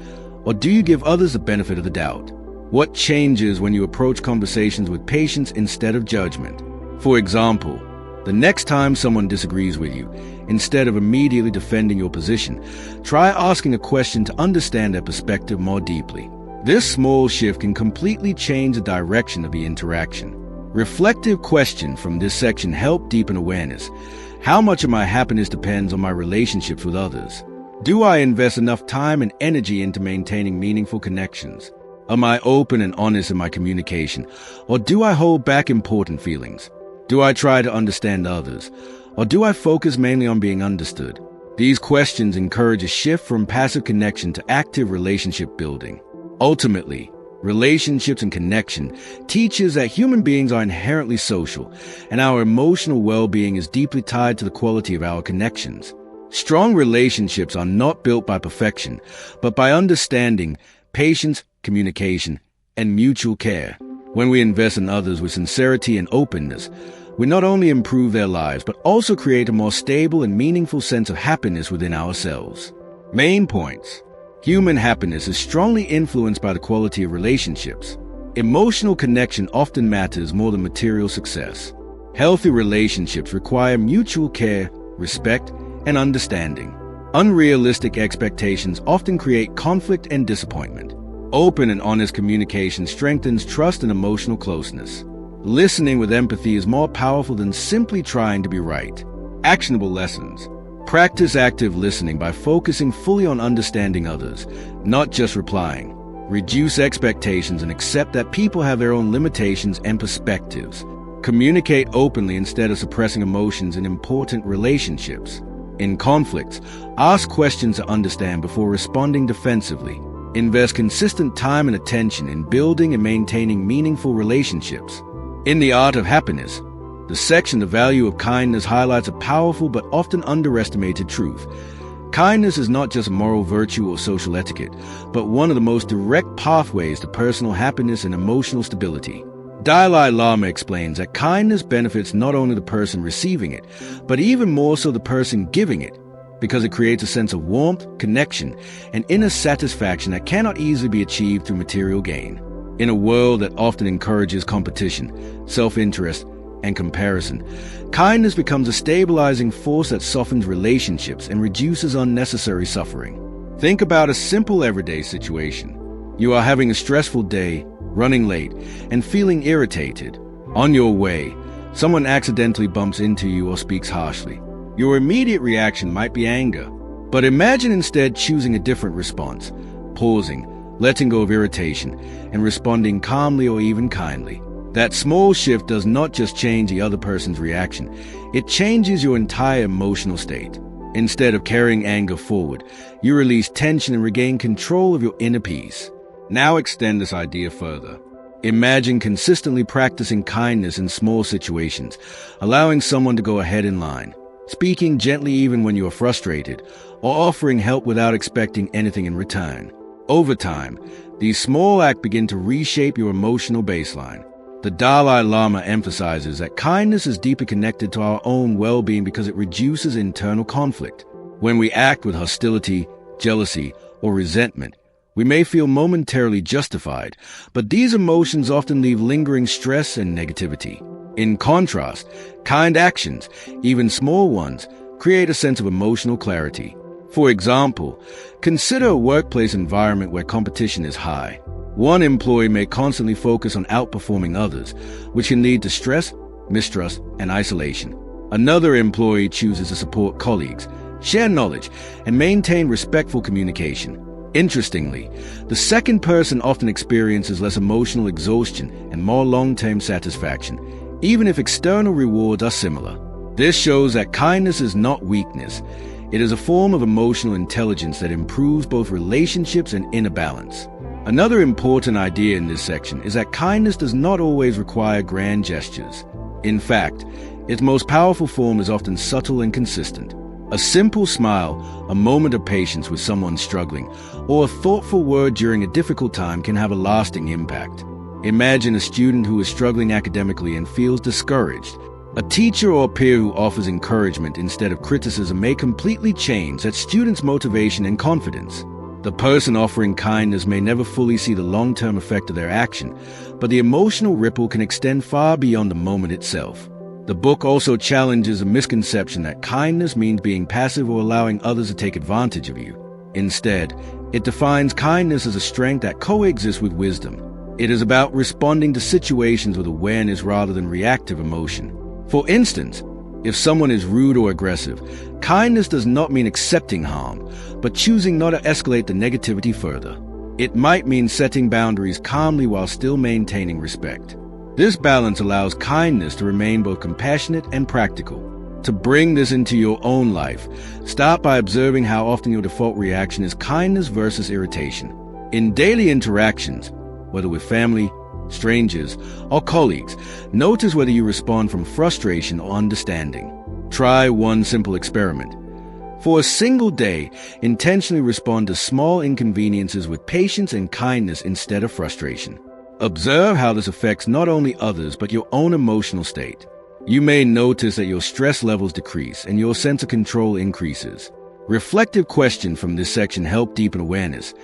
or do you give others the benefit of the doubt? What changes when you approach conversations with patience instead of judgment? For example, the next time someone disagrees with you, instead of immediately defending your position, try asking a question to understand their perspective more deeply. This small shift can completely change the direction of the interaction. Reflective questions from this section help deepen awareness. How much of my happiness depends on my relationships with others? Do I invest enough time and energy into maintaining meaningful connections? Am I open and honest in my communication, or do I hold back important feelings? Do I try to understand others, or do I focus mainly on being understood? These questions encourage a shift from passive connection to active relationship building. Ultimately, relationships and connection teaches that human beings are inherently social, and our emotional well-being is deeply tied to the quality of our connections. Strong relationships are not built by perfection, but by understanding, patience, communication, and mutual care. When we invest in others with sincerity and openness, we not only improve their lives, but also create a more stable and meaningful sense of happiness within ourselves. Main points. Human happiness is strongly influenced by the quality of relationships. Emotional connection often matters more than material success. Healthy relationships require mutual care, respect, and understanding. Unrealistic expectations often create conflict and disappointment. Open and honest communication strengthens trust and emotional closeness. Listening with empathy is more powerful than simply trying to be right. Actionable lessons. Practice active listening by focusing fully on understanding others, not just replying. Reduce expectations and accept that people have their own limitations and perspectives. Communicate openly instead of suppressing emotions in important relationships. In conflicts, ask questions to understand before responding defensively. Invest consistent time and attention in building and maintaining meaningful relationships. In The Art of Happiness, the section The Value of Kindness highlights a powerful but often underestimated truth. Kindness is not just a moral virtue or social etiquette, but one of the most direct pathways to personal happiness and emotional stability. Dalai Lama explains that kindness benefits not only the person receiving it, but even more so the person giving it, because it creates a sense of warmth, connection, and inner satisfaction that cannot easily be achieved through material gain. In a world that often encourages competition, self-interest, and comparison, kindness becomes a stabilizing force that softens relationships and reduces unnecessary suffering. Think about a simple everyday situation. You are having a stressful day, running late, and feeling irritated. On your way, someone accidentally bumps into you or speaks harshly. Your immediate reaction might be anger, but imagine instead choosing a different response, pausing, letting go of irritation, and responding calmly or even kindly. That small shift does not just change the other person's reaction, it changes your entire emotional state. Instead of carrying anger forward, you release tension and regain control of your inner peace. Now extend this idea further. Imagine consistently practicing kindness in small situations, allowing someone to go ahead in line, speaking gently even when you are frustrated, or offering help without expecting anything in return. Over time, these small acts begin to reshape your emotional baseline. The Dalai Lama emphasizes that kindness is deeply connected to our own well-being because it reduces internal conflict. When we act with hostility, jealousy, or resentment, we may feel momentarily justified, but these emotions often leave lingering stress and negativity. In contrast, kind actions, even small ones, create a sense of emotional clarity. For example, consider a workplace environment where competition is high. One employee may constantly focus on outperforming others, which can lead to stress, mistrust, and isolation. Another employee chooses to support colleagues, share knowledge, and maintain respectful communication. Interestingly, the second person often experiences less emotional exhaustion and more long-term satisfaction, even if external rewards are similar. This shows that kindness is not weakness. It is a form of emotional intelligence that improves both relationships and inner balance. Another important idea in this section is that kindness does not always require grand gestures. In fact, its most powerful form is often subtle and consistent. A A simple smile, a moment of patience with someone struggling, or a thoughtful word during a difficult time can have a lasting impact. Imagine a student who is struggling academically and feels discouraged. A teacher or peer who offers encouragement instead of criticism may completely change that student's motivation and confidence. The person offering kindness may never fully see the long-term effect of their action, but the emotional ripple can extend far beyond the moment itself. The book also challenges a misconception that kindness means being passive or allowing others to take advantage of you. Instead, it defines kindness as a strength that coexists with wisdom. It is about responding to situations with awareness rather than reactive emotion. For instance, if someone is rude or aggressive, kindness does not mean accepting harm, but choosing not to escalate the negativity further. It might mean setting boundaries calmly while still maintaining respect. This balance allows kindness to remain both compassionate and practical. To bring this into your own life, start by observing how often your default reaction is kindness versus irritation. In daily interactions, whether with family, strangers, or colleagues, notice whether you respond from frustration or understanding. Try one simple experiment. For a single day, intentionally respond to small inconveniences with patience and kindness instead of frustration. Observe how this affects not only others but your own emotional state. You may notice that your stress levels decrease and your sense of control increases. Reflective questions from this section help deepen awareness.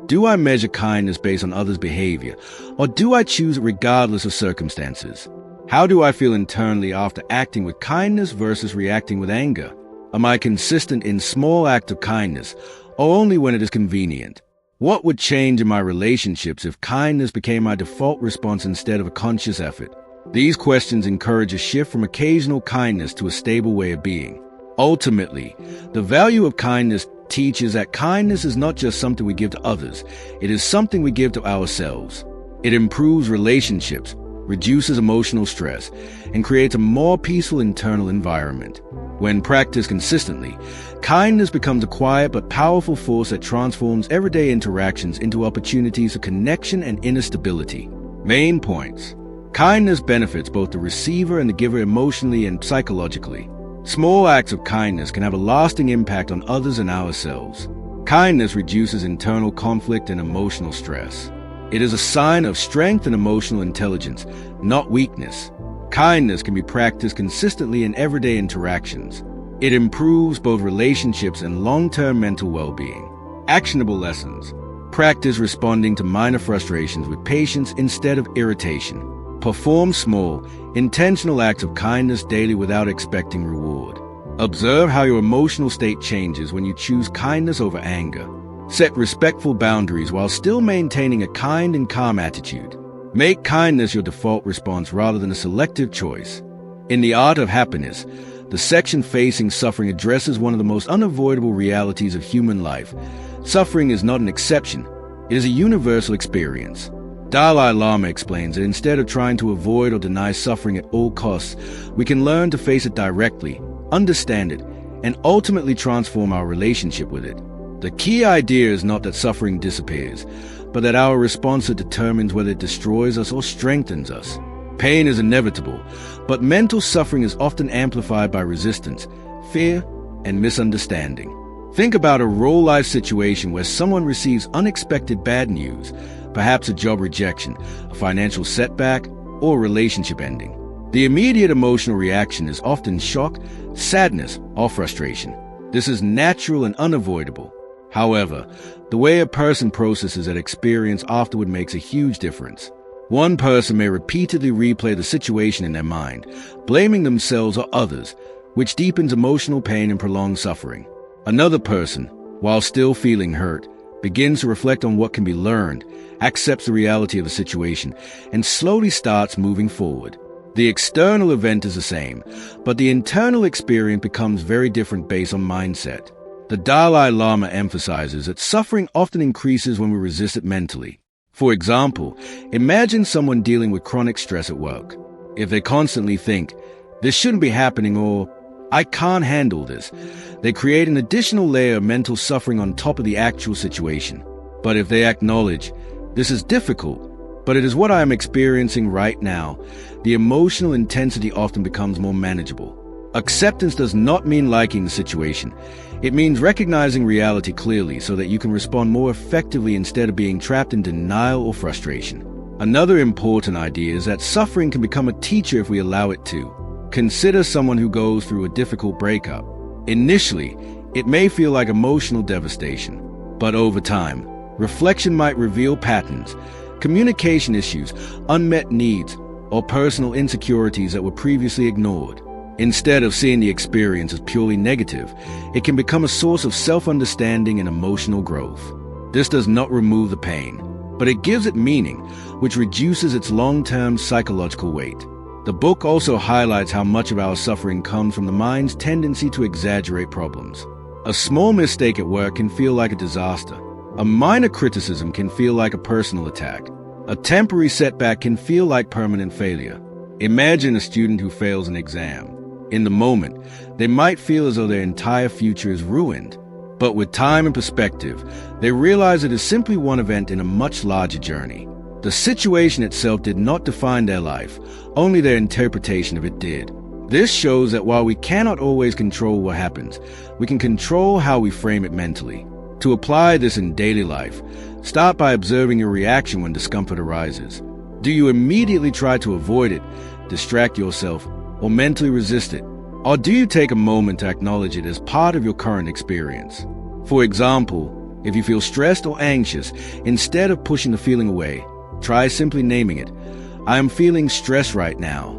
Do I measure kindness based on others' behavior, or do I choose it regardless of circumstances? How do I feel internally after acting with kindness versus reacting with anger? Am I consistent in small acts of kindness, or only when it is convenient? What would change in my relationships if kindness became my default response instead of a conscious effort? These questions encourage a shift from occasional kindness to a stable way of being. Ultimately, the value of kindness teaches that kindness is not just something we give to others, it is something we give to ourselves. It improves relationships, reduces emotional stress, and creates a more peaceful internal environment. When practiced consistently, kindness becomes a quiet but powerful force that transforms everyday interactions into opportunities of connection and inner stability. Main points. Kindness benefits both the receiver and the giver emotionally and psychologically. Small acts of kindness can have a lasting impact on others and ourselves. Kindness reduces internal conflict and emotional stress. It is a sign of strength and emotional intelligence, not weakness. Kindness can be practiced consistently in everyday interactions. It improves both relationships and long-term mental well-being. Actionable lessons. Practice responding to minor frustrations with patience instead of irritation. Perform small, intentional acts of kindness daily without expecting reward. Observe how your emotional state changes when you choose kindness over anger. Set respectful boundaries while still maintaining a kind and calm attitude. Make kindness your default response rather than a selective choice. In The Art of Happiness, the section facing suffering addresses one of the most unavoidable realities of human life. Suffering is not an exception, it is a universal experience. Dalai Lama explains that instead of trying to avoid or deny suffering at all costs, we can learn to face it directly, understand it, and ultimately transform our relationship with it. The key idea is not that suffering disappears, but that our response determines whether it destroys us or strengthens us. Pain is inevitable, but mental suffering is often amplified by resistance, fear, and misunderstanding. Think about a real-life situation where someone receives unexpected bad news, perhaps a job rejection, a financial setback, or a relationship ending. The immediate emotional reaction is often shock, sadness, or frustration. This is natural and unavoidable. However, the way a person processes that experience afterward makes a huge difference. One person may repeatedly replay the situation in their mind, blaming themselves or others, which deepens emotional pain and prolongs suffering. Another person, while still feeling hurt, begins to reflect on what can be learned, accepts the reality of the situation, and slowly starts moving forward. The external event is the same, but the internal experience becomes very different based on mindset. The Dalai Lama emphasizes that suffering often increases when we resist it mentally. For example, imagine someone dealing with chronic stress at work. If they constantly think, "This shouldn't be happening," or "I can't handle this," they create an additional layer of mental suffering on top of the actual situation. But if they acknowledge, "This is difficult, but it is what I am experiencing right now," the emotional intensity often becomes more manageable. Acceptance does not mean liking the situation. It means recognizing reality clearly so that you can respond more effectively instead of being trapped in denial or frustration. Another important idea is that suffering can become a teacher if we allow it to. Consider someone who goes through a difficult breakup. Initially, it may feel like emotional devastation, but over time, reflection might reveal patterns, communication issues, unmet needs, or personal insecurities that were previously ignored. Instead of seeing the experience as purely negative, it can become a source of self-understanding and emotional growth. This does not remove the pain, but it gives it meaning, which reduces its long-term psychological weight. The book also highlights how much of our suffering comes from the mind's tendency to exaggerate problems. A small mistake at work can feel like a disaster. A minor criticism can feel like a personal attack. A temporary setback can feel like permanent failure. Imagine a student who fails an exam. In the moment, they might feel as though their entire future is ruined. But with time and perspective, they realize it is simply one event in a much larger journey. The situation itself did not define their life, only their interpretation of it did. This shows that while we cannot always control what happens, we can control how we frame it mentally. To apply this in daily life, start by observing your reaction when discomfort arises. Do you immediately try to avoid it, distract yourself, or mentally resist it? Or do you take a moment to acknowledge it as part of your current experience? For example, if you feel stressed or anxious, instead of pushing the feeling away, try simply naming it. I am feeling stressed right now.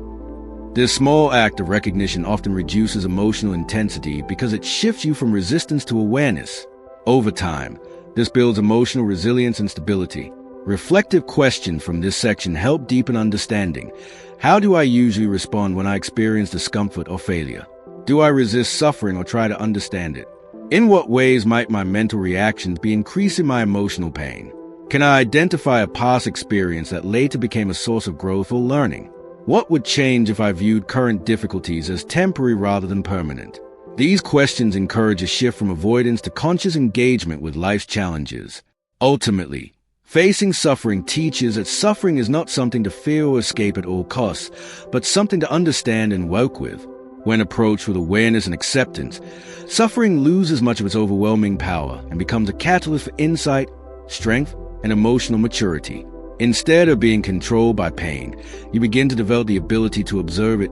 This small act of recognition often reduces emotional intensity because it shifts you from resistance to awareness. Over time, this builds emotional resilience and stability. Reflective questions from this section help deepen understanding. How do I usually respond when I experience discomfort or failure? Do I resist suffering or try to understand it? In what ways might my mental reactions be increasing my emotional pain? Can I identify a past experience that later became a source of growth or learning? What would change if I viewed current difficulties as temporary rather than permanent? These questions encourage a shift from avoidance to conscious engagement with life's challenges. Ultimately, facing suffering teaches that suffering is not something to fear or escape at all costs, but something to understand and work with. When approached with awareness and acceptance, suffering loses much of its overwhelming power and becomes a catalyst for insight, strength, and emotional maturity. Instead of being controlled by pain, you begin to develop the ability to observe it,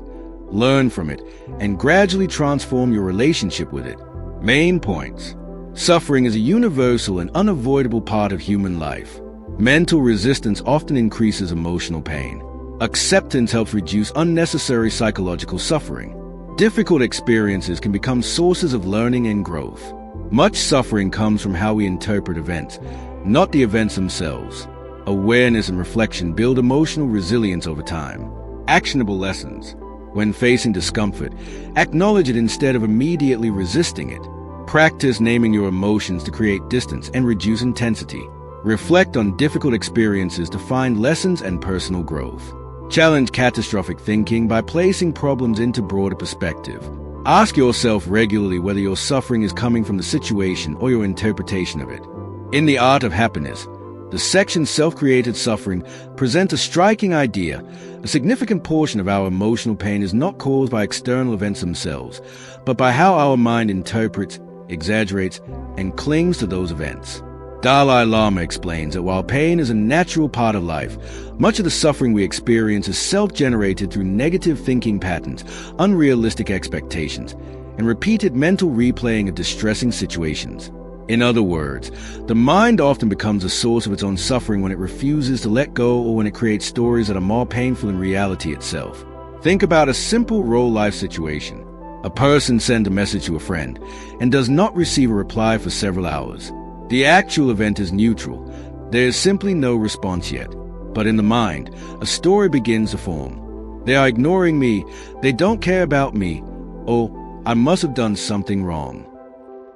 learn from it, and gradually transform your relationship with it. Main points. Suffering is a universal and unavoidable part of human life. Mental resistance often increases emotional pain. Acceptance helps reduce unnecessary psychological suffering. Difficult experiences can become sources of learning and growth. Much suffering comes from how we interpret events, not the events themselves. Awareness and reflection build emotional resilience over time. Actionable lessons. When facing discomfort, acknowledge it instead of immediately resisting it. Practice naming your emotions to create distance and reduce intensity. Reflect on difficult experiences to find lessons and personal growth. Challenge catastrophic thinking by placing problems into broader perspective. Ask yourself regularly whether your suffering is coming from the situation or your interpretation of it. In The Art of Happiness, the section Self-Created Suffering presents a striking idea. A significant portion of our emotional pain is not caused by external events themselves, but by how our mind interprets, exaggerates, and clings to those events. Dalai Lama explains that while pain is a natural part of life, much of the suffering we experience is self-generated through negative thinking patterns, unrealistic expectations, and repeated mental replaying of distressing situations. In other words, the mind often becomes a source of its own suffering when it refuses to let go or when it creates stories that are more painful than reality itself. Think about a simple real-life situation. A person sends a message to a friend and does not receive a reply for several hours. The actual event is neutral. There is simply no response yet. But in the mind, a story begins to form. They are ignoring me, they don't care about me, or I must have done something wrong.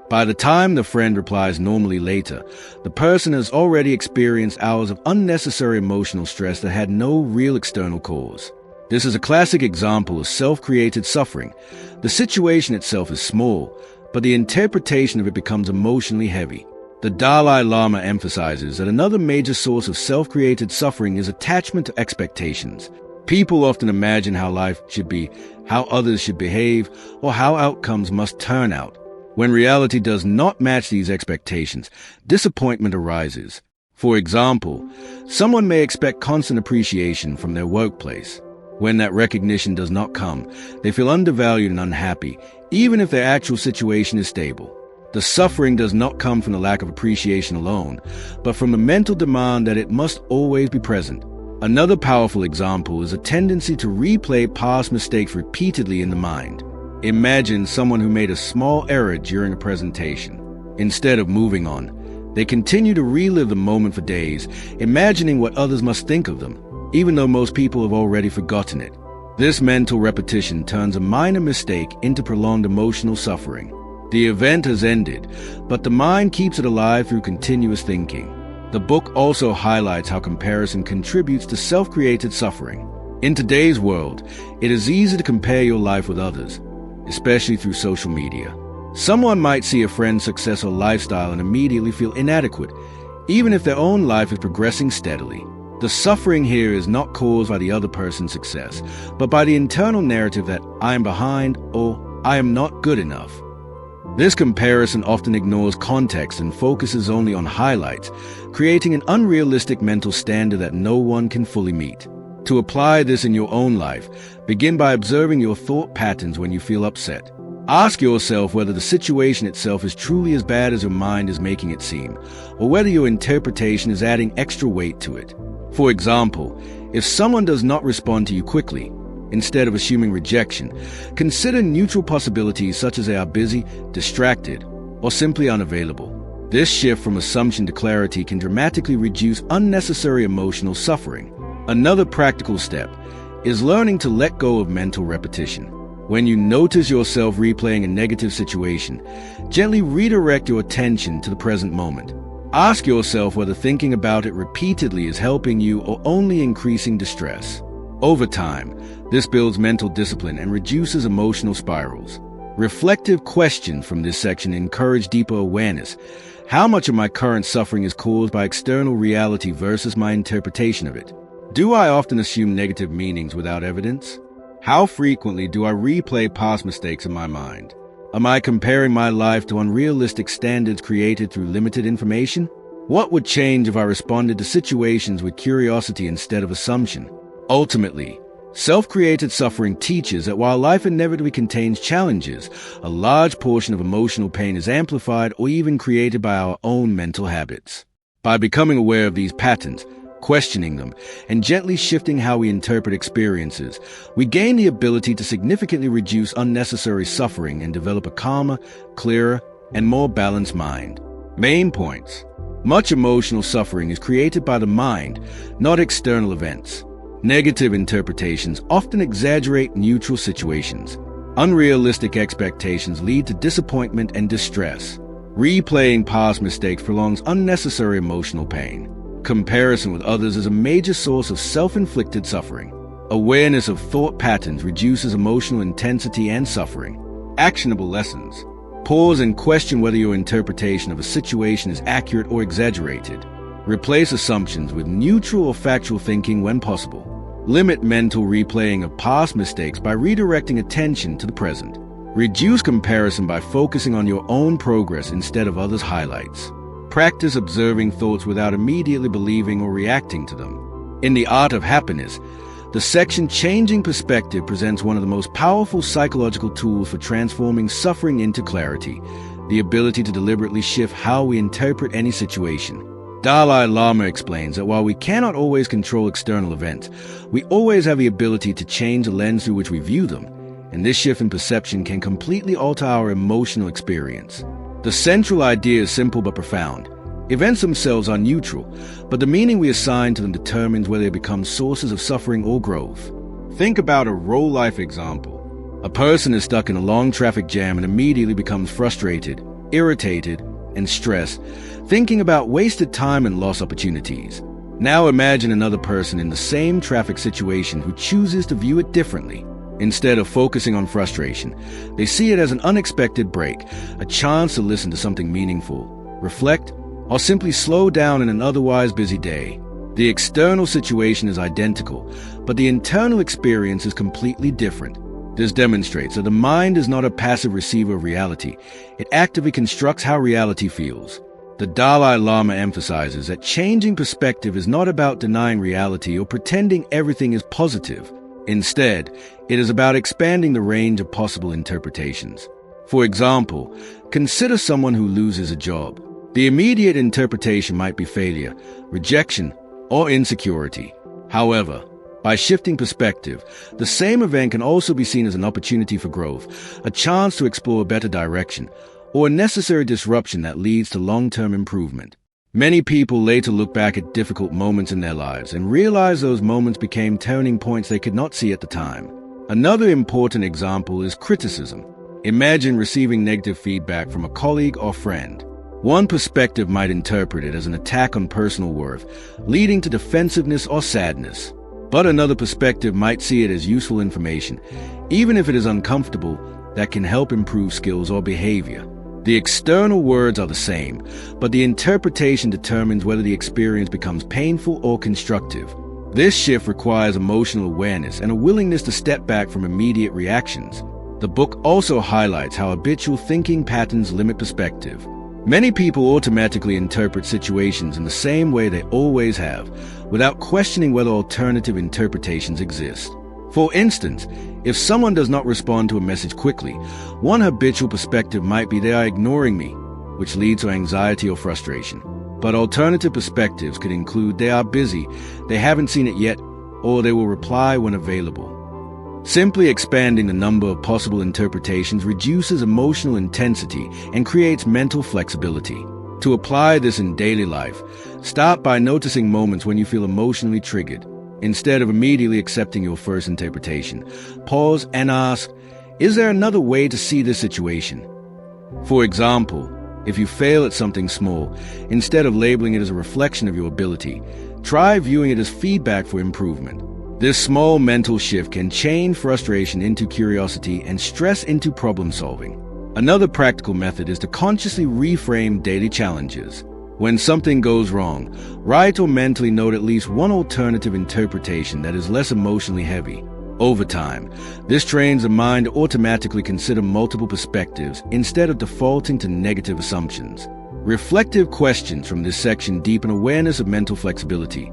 By the time the friend replies normally later, the person has already experienced hours of unnecessary emotional stress that had no real external cause. This is a classic example of self-created suffering. The situation itself is small, but the interpretation of it becomes emotionally heavy. The Dalai Lama emphasizes that another major source of self-created suffering is attachment to expectations. People often imagine how life should be, how others should behave, or how outcomes must turn out. When reality does not match these expectations, disappointment arises. For example, someone may expect constant appreciation from their workplace. When that recognition does not come, they feel undervalued and unhappy, even if their actual situation is stable. The suffering does not come from the lack of appreciation alone, but from the mental demand that it must always be present. Another powerful example is a tendency to replay past mistakes repeatedly in the mind. Imagine someone who made a small error during a presentation. Instead of moving on, they continue to relive the moment for days, imagining what others must think of them, even though most people have already forgotten it. This mental repetition turns a minor mistake into prolonged emotional suffering. The event has ended, but the mind keeps it alive through continuous thinking. The book also highlights how comparison contributes to self-created suffering. In today's world, it is easy to compare your life with others, especially through social media. Someone might see a friend's success or lifestyle and immediately feel inadequate, even if their own life is progressing steadily. The suffering here is not caused by the other person's success, but by the internal narrative that I am behind or I am not good enough. This comparison often ignores context and focuses only on highlights, creating an unrealistic mental standard that no one can fully meet. To apply this in your own life, begin by observing your thought patterns when you feel upset. Ask yourself whether the situation itself is truly as bad as your mind is making it seem, or whether your interpretation is adding extra weight to it. For example, if someone does not respond to you quickly, instead of assuming rejection, consider neutral possibilities such as they are busy, distracted, or simply unavailable. This shift from assumption to clarity can dramatically reduce unnecessary emotional suffering. Another practical step is learning to let go of mental repetition. When you notice yourself replaying a negative situation, gently redirect your attention to the present moment. Ask yourself whether thinking about it repeatedly is helping you or only increasing distress. Over time, this builds mental discipline and reduces emotional spirals. Reflective questions from this section encourage deeper awareness. How much of my current suffering is caused by external reality versus my interpretation of it? Do I often assume negative meanings without evidence? How frequently do I replay past mistakes in my mind? Am I comparing my life to unrealistic standards created through limited information? What would change if I responded to situations with curiosity instead of assumption? Ultimately, self-created suffering teaches that while life inevitably contains challenges, a large portion of emotional pain is amplified or even created by our own mental habits. By becoming aware of these patterns, questioning them, and gently shifting how we interpret experiences, we gain the ability to significantly reduce unnecessary suffering and develop a calmer, clearer, and more balanced mind. Main points. Much emotional suffering is created by the mind, not external events. Negative interpretations often exaggerate neutral situations. Unrealistic expectations lead to disappointment and distress. Replaying past mistakes prolongs unnecessary emotional pain. Comparison with others is a major source of self-inflicted suffering. Awareness of thought patterns reduces emotional intensity and suffering. Actionable lessons. Pause and question whether your interpretation of a situation is accurate or exaggerated. Replace assumptions with neutral or factual thinking when possible. Limit mental replaying of past mistakes by redirecting attention to the present. Reduce comparison by focusing on your own progress instead of others' highlights. Practice observing thoughts without immediately believing or reacting to them. In The Art of Happiness, the section Changing Perspective presents one of the most powerful psychological tools for transforming suffering into clarity, the ability to deliberately shift how we interpret any situation. Dalai Lama explains that while we cannot always control external events, we always have the ability to change the lens through which we view them, and this shift in perception can completely alter our emotional experience. The central idea is simple but profound. Events themselves are neutral, but the meaning we assign to them determines whether they become sources of suffering or growth. Think about a real-life example. A person is stuck in a long traffic jam and immediately becomes frustrated, irritated, and stressed, thinking about wasted time and lost opportunities. Now imagine another person in the same traffic situation who chooses to view it differently. Instead of focusing on frustration, they see it as an unexpected break, a chance to listen to something meaningful, reflect, or simply slow down in an otherwise busy day. The external situation is identical, but the internal experience is completely different. This demonstrates that the mind is not a passive receiver of reality. It actively constructs how reality feels. The Dalai Lama emphasizes that changing perspective is not about denying reality or pretending everything is positive. Instead, it is about expanding the range of possible interpretations. For example, consider someone who loses a job. The immediate interpretation might be failure, rejection, or insecurity. However, by shifting perspective, the same event can also be seen as an opportunity for growth, a chance to explore a better direction, or a necessary disruption that leads to long-term improvement. Many people later look back at difficult moments in their lives and realize those moments became turning points they could not see at the time. Another important example is criticism. Imagine receiving negative feedback from a colleague or friend. One perspective might interpret it as an attack on personal worth, leading to defensiveness or sadness. But another perspective might see it as useful information, even if it is uncomfortable, that can help improve skills or behavior. The external words are the same, but the interpretation determines whether the experience becomes painful or constructive. This shift requires emotional awareness and a willingness to step back from immediate reactions. The book also highlights how habitual thinking patterns limit perspective. Many people automatically interpret situations in the same way they always have, without questioning whether alternative interpretations exist. For instance, if someone does not respond to a message quickly, one habitual perspective might be they are ignoring me, which leads to anxiety or frustration. But alternative perspectives could include they are busy, they haven't seen it yet, or they will reply when available. Simply expanding the number of possible interpretations reduces emotional intensity and creates mental flexibility. To apply this in daily life, start by noticing moments when you feel emotionally triggered. Instead of immediately accepting your first interpretation, pause and ask, is there another way to see this situation? For example, if you fail at something small, instead of labeling it as a reflection of your ability, try viewing it as feedback for improvement. This small mental shift can change frustration into curiosity and stress into problem solving. Another practical method is to consciously reframe daily challenges. When something goes wrong, write or mentally note at least one alternative interpretation that is less emotionally heavy. Over time, this trains the mind to automatically consider multiple perspectives instead of defaulting to negative assumptions. Reflective questions from this section deepen awareness of mental flexibility.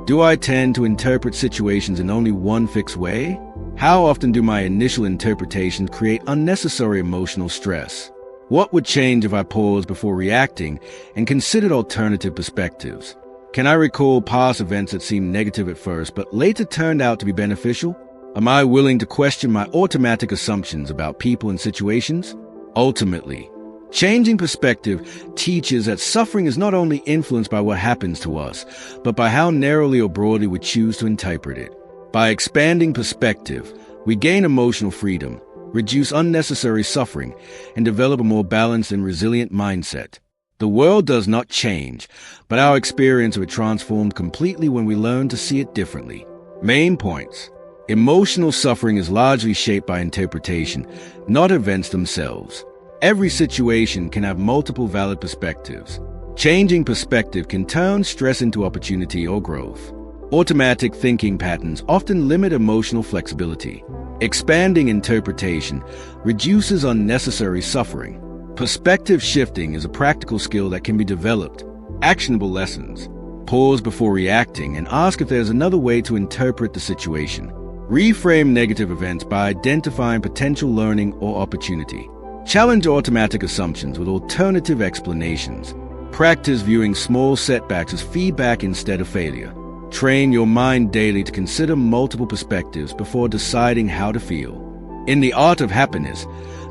Do I tend to interpret situations in only one fixed way? How often do my initial interpretations create unnecessary emotional stress? What would change if I paused before reacting and considered alternative perspectives? Can I recall past events that seemed negative at first but later turned out to be beneficial? Am I willing to question my automatic assumptions about people and situations? Ultimately, changing perspective teaches that suffering is not only influenced by what happens to us, but by how narrowly or broadly we choose to interpret it. By expanding perspective, we gain emotional freedom, reduce unnecessary suffering, and develop a more balanced and resilient mindset. The world does not change, but our experience of it transforms completely when we learn to see it differently. Main points. Emotional suffering is largely shaped by interpretation, not events themselves. Every situation can have multiple valid perspectives. Changing perspective can turn stress into opportunity or growth. Automatic thinking patterns often limit emotional flexibility. Expanding interpretation reduces unnecessary suffering. Perspective shifting is a practical skill that can be developed. Actionable lessons. Pause before reacting and ask if there's another way to interpret the situation. Reframe negative events by identifying potential learning or opportunity. Challenge automatic assumptions with alternative explanations. Practice viewing small setbacks as feedback instead of failure. Train your mind daily to consider multiple perspectives before deciding how to feel. In The Art of Happiness,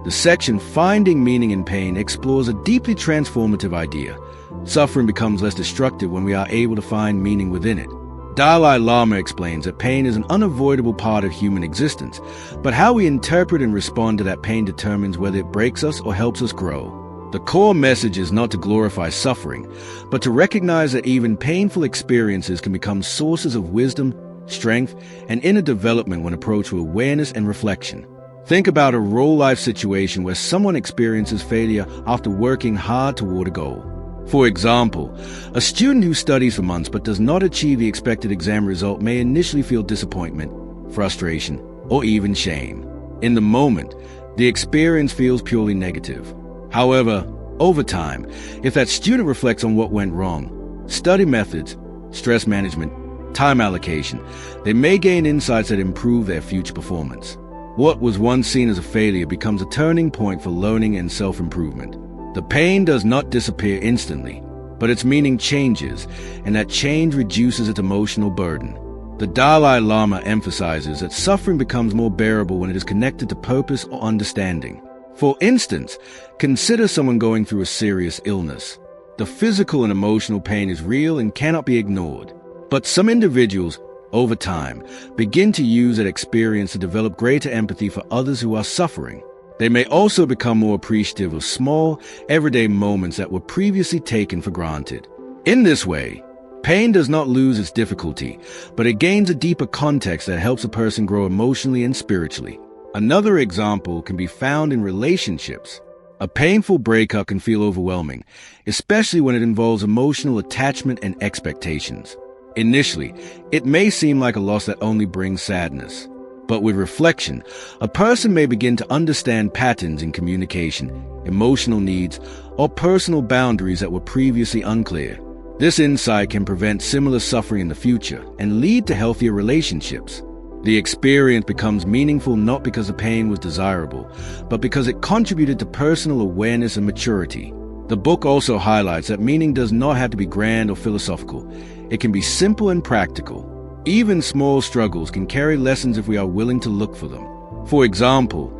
the section Finding Meaning in Pain explores a deeply transformative idea. Suffering becomes less destructive when we are able to find meaning within it. Dalai Lama explains that pain is an unavoidable part of human existence, but how we interpret and respond to that pain determines whether it breaks us or helps us grow. The core message is not to glorify suffering, but to recognize that even painful experiences can become sources of wisdom, strength, and inner development when approached with awareness and reflection. Think about a real-life situation where someone experiences failure after working hard toward a goal. For example, a student who studies for months but does not achieve the expected exam result may initially feel disappointment, frustration, or even shame. In the moment, the experience feels purely negative. However, over time, if that student reflects on what went wrong, study methods, stress management, time allocation, they may gain insights that improve their future performance. What was once seen as a failure becomes a turning point for learning and self-improvement. The pain does not disappear instantly, but its meaning changes, and that change reduces its emotional burden. The Dalai Lama emphasizes that suffering becomes more bearable when it is connected to purpose or understanding. For instance, consider someone going through a serious illness. The physical and emotional pain is real and cannot be ignored. But some individuals, over time, begin to use that experience to develop greater empathy for others who are suffering. They may also become more appreciative of small, everyday moments that were previously taken for granted. In this way, pain does not lose its difficulty, but it gains a deeper context that helps a person grow emotionally and spiritually. Another example can be found in relationships. A painful breakup can feel overwhelming, especially when it involves emotional attachment and expectations. Initially, it may seem like a loss that only brings sadness. But with reflection, a person may begin to understand patterns in communication, emotional needs, or personal boundaries that were previously unclear. This insight can prevent similar suffering in the future and lead to healthier relationships. The experience becomes meaningful not because the pain was desirable, but because it contributed to personal awareness and maturity. The book also highlights that meaning does not have to be grand or philosophical. It can be simple and practical. Even small struggles can carry lessons if we are willing to look for them. For example,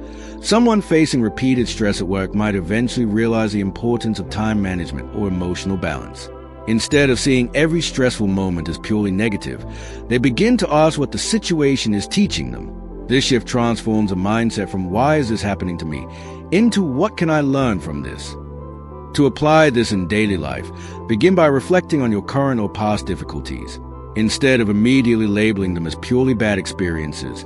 someone facing repeated stress at work might eventually realize the importance of time management or emotional balance. Instead of seeing every stressful moment as purely negative, they begin to ask what the situation is teaching them. This shift transforms a mindset from "why is this happening to me?" into "what can I learn from this?" To apply this in daily life, begin by reflecting on your current or past difficulties. Instead of immediately labeling them as purely bad experiences,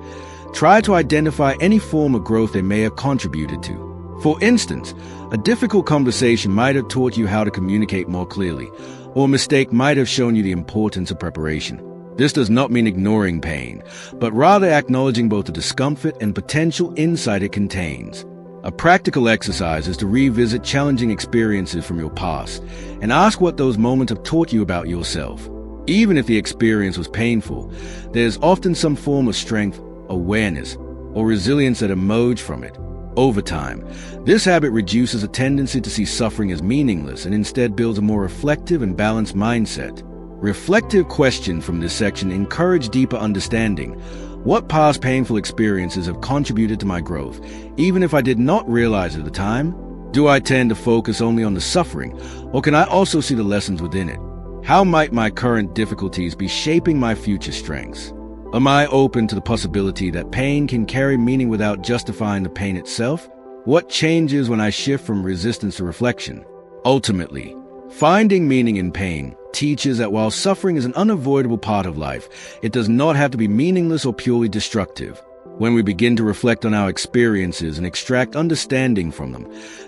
try to identify any form of growth they may have contributed to. For instance, a difficult conversation might have taught you how to communicate more clearly, or a mistake might have shown you the importance of preparation. This does not mean ignoring pain, but rather acknowledging both the discomfort and potential insight it contains. A practical exercise is to revisit challenging experiences from your past and ask what those moments have taught you about yourself. Even if the experience was painful, there is often some form of strength, awareness, or resilience that emerge from it. Over time, this habit reduces a tendency to see suffering as meaningless and instead builds a more reflective and balanced mindset. Reflective questions from this section encourage deeper understanding. What past painful experiences have contributed to my growth, even if I did not realize at the time? Do I tend to focus only on the suffering, or can I also see the lessons within it? How might my current difficulties be shaping my future strengths? Am I open to the possibility that pain can carry meaning without justifying the pain itself? What changes when I shift from resistance to reflection? Ultimately, finding meaning in pain teaches that while suffering is an unavoidable part of life, it does not have to be meaningless or purely destructive. When we begin to reflect on our experiences and extract understanding from them,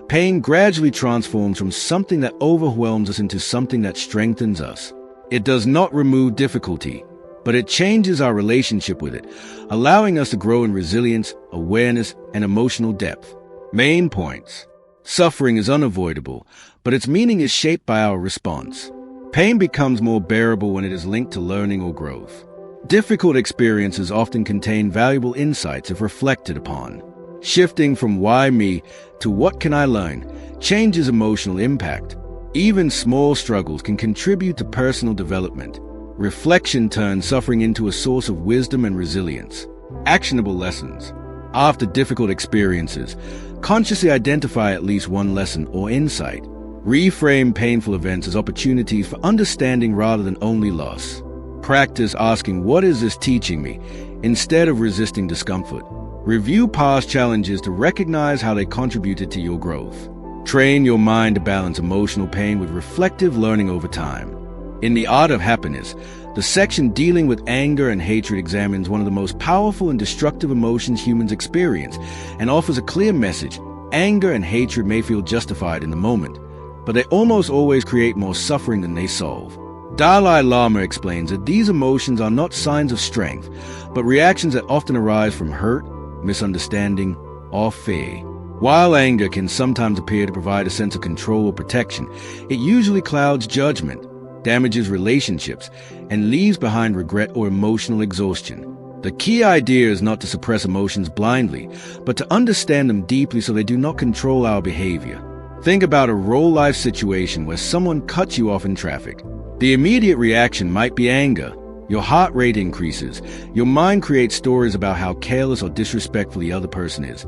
pain gradually transforms from something that overwhelms us into something that strengthens us. It does not remove difficulty, but it changes our relationship with it, allowing us to grow in resilience, awareness, and emotional depth. Main points. Suffering is unavoidable, but its meaning is shaped by our response. Pain becomes more bearable when it is linked to learning or growth. Difficult experiences often contain valuable insights if reflected upon. Shifting from "why me" to "what can I learn" changes emotional impact. Even small struggles can contribute to personal development. Reflection turns suffering into a source of wisdom and resilience. Actionable lessons. After difficult experiences, consciously identify at least one lesson or insight. Reframe painful events as opportunities for understanding rather than only loss. Practice asking, "what is this teaching me?" instead of resisting discomfort. Review past challenges to recognize how they contributed to your growth. Train your mind to balance emotional pain with reflective learning over time. In The Art of Happiness, the section dealing with anger and hatred examines one of the most powerful and destructive emotions humans experience and offers a clear message. Anger and hatred may feel justified in the moment, but they almost always create more suffering than they solve. Dalai Lama explains that these emotions are not signs of strength, but reactions that often arise from hurt, misunderstanding, or fear. While anger can sometimes appear to provide a sense of control or protection, it usually clouds judgment, damages relationships, and leaves behind regret or emotional exhaustion. The key idea is not to suppress emotions blindly, but to understand them deeply so they do not control our behavior. Think about a real-life situation where someone cuts you off in traffic. The immediate reaction might be anger. Your heart rate increases. Your mind creates stories about how careless or disrespectful the other person is,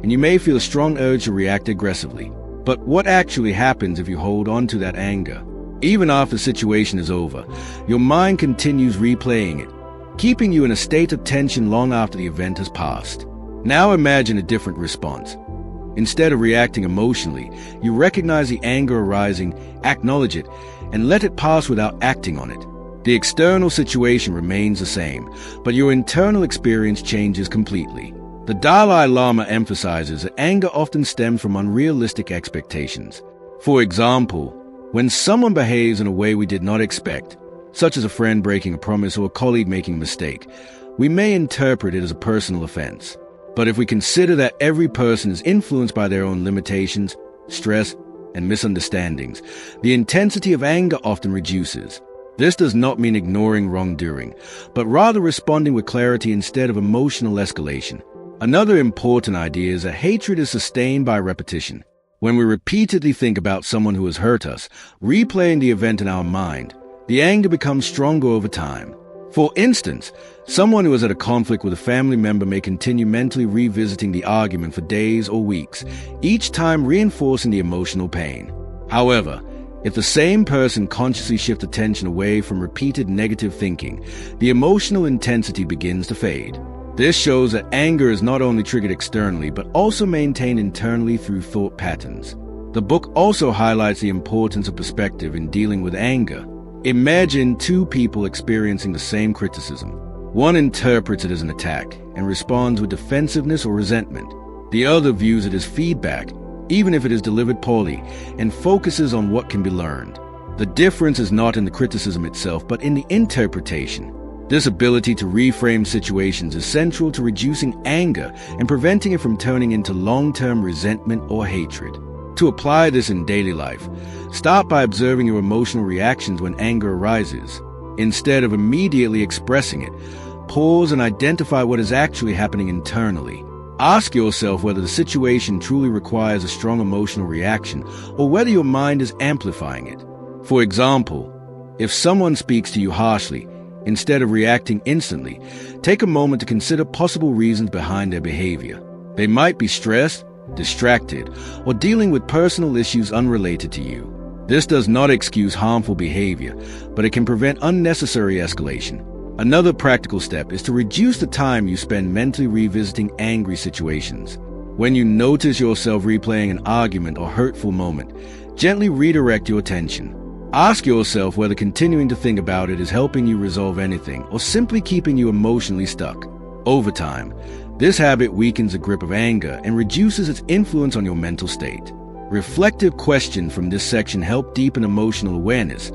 and you may feel a strong urge to react aggressively. But what actually happens if you hold on to that anger? Even after the situation is over, your mind continues replaying it, keeping you in a state of tension long after the event has passed. Now imagine a different response. Instead of reacting emotionally, you recognize the anger arising, acknowledge it, and let it pass without acting on it. The external situation remains the same, but your internal experience changes completely. The Dalai Lama emphasizes that anger often stems from unrealistic expectations. For example, when someone behaves in a way we did not expect, such as a friend breaking a promise or a colleague making a mistake, we may interpret it as a personal offense. But if we consider that every person is influenced by their own limitations, stress, and misunderstandings, the intensity of anger often reduces. This does not mean ignoring wrongdoing, but rather responding with clarity instead of emotional escalation. Another important idea is that hatred is sustained by repetition. When we repeatedly think about someone who has hurt us, replaying the event in our mind, the anger becomes stronger over time. For instance, someone who is at a conflict with a family member may continue mentally revisiting the argument for days or weeks, each time reinforcing the emotional pain. However, if the same person consciously shifts attention away from repeated negative thinking, the emotional intensity begins to fade. This shows that anger is not only triggered externally, but also maintained internally through thought patterns. The book also highlights the importance of perspective in dealing with anger. Imagine two people experiencing the same criticism. One interprets it as an attack and responds with defensiveness or resentment. The other views it as feedback, even if it is delivered poorly, and focuses on what can be learned. The difference is not in the criticism itself, but in the interpretation. This ability to reframe situations is central to reducing anger and preventing it from turning into long-term resentment or hatred. To apply this in daily life, start by observing your emotional reactions when anger arises. Instead of immediately expressing it, pause and identify what is actually happening internally. Ask yourself whether the situation truly requires a strong emotional reaction or whether your mind is amplifying it. For example, if someone speaks to you harshly, instead of reacting instantly, take a moment to consider possible reasons behind their behavior. They might be stressed, distracted, or dealing with personal issues unrelated to you. This does not excuse harmful behavior, but it can prevent unnecessary escalation. Another practical step is to reduce the time you spend mentally revisiting angry situations. When you notice yourself replaying an argument or hurtful moment, gently redirect your attention. Ask yourself whether continuing to think about it is helping you resolve anything or simply keeping you emotionally stuck. Over time, this habit weakens the grip of anger and reduces its influence on your mental state. Reflective questions from this section help deepen emotional awareness.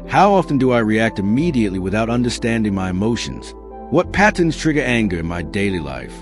How often do I react immediately without understanding my emotions? What patterns trigger anger in my daily life?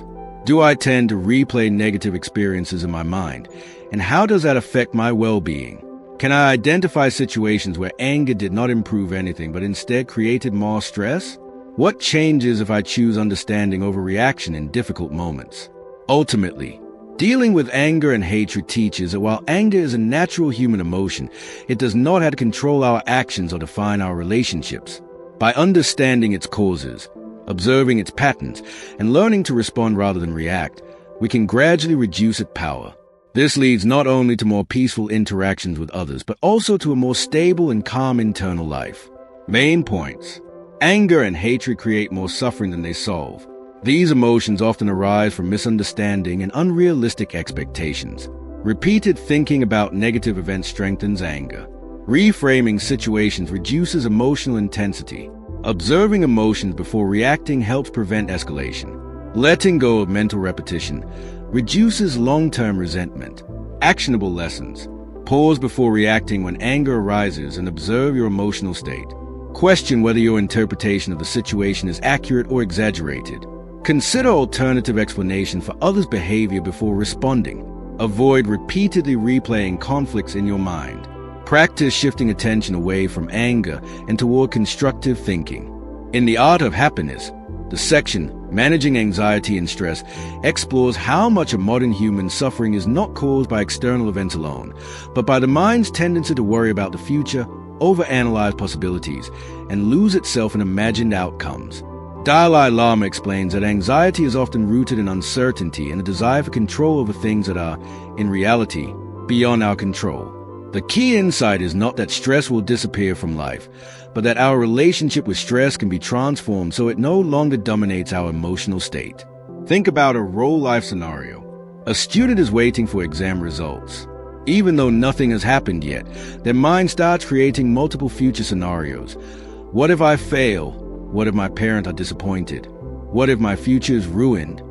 Do I tend to replay negative experiences in my mind? And how does that affect my well-being? Can I identify situations where anger did not improve anything but instead created more stress? What changes if I choose understanding over reaction in difficult moments? Ultimately, dealing with anger and hatred teaches that while anger is a natural human emotion, it does not have to control our actions or define our relationships. By understanding its causes, observing its patterns, and learning to respond rather than react, we can gradually reduce its power. This leads not only to more peaceful interactions with others, but also to a more stable and calm internal life. Main points. Anger and hatred create more suffering than they solve. These emotions often arise from misunderstanding and unrealistic expectations. Repeated thinking about negative events strengthens anger. Reframing situations reduces emotional intensity. Observing emotions before reacting helps prevent escalation. Letting go of mental repetition reduces long-term resentment. Actionable lessons. Pause before reacting when anger arises and observe your emotional state. Question whether your interpretation of the situation is accurate or exaggerated. Consider alternative explanation for others' behavior before responding. Avoid repeatedly replaying conflicts in your mind. Practice shifting attention away from anger and toward constructive thinking. In The Art of Happiness, the section, Managing Anxiety and Stress, explores how much of modern human suffering is not caused by external events alone, but by the mind's tendency to worry about the future, overanalyze possibilities, and lose itself in imagined outcomes. Dalai Lama explains that anxiety is often rooted in uncertainty and a desire for control over things that are, in reality, beyond our control. The key insight is not that stress will disappear from life, but that our relationship with stress can be transformed so it no longer dominates our emotional state. Think about a real-life scenario. A student is waiting for exam results. Even though nothing has happened yet, their mind starts creating multiple future scenarios. What if I fail? What if my parents are disappointed? What if my future is ruined?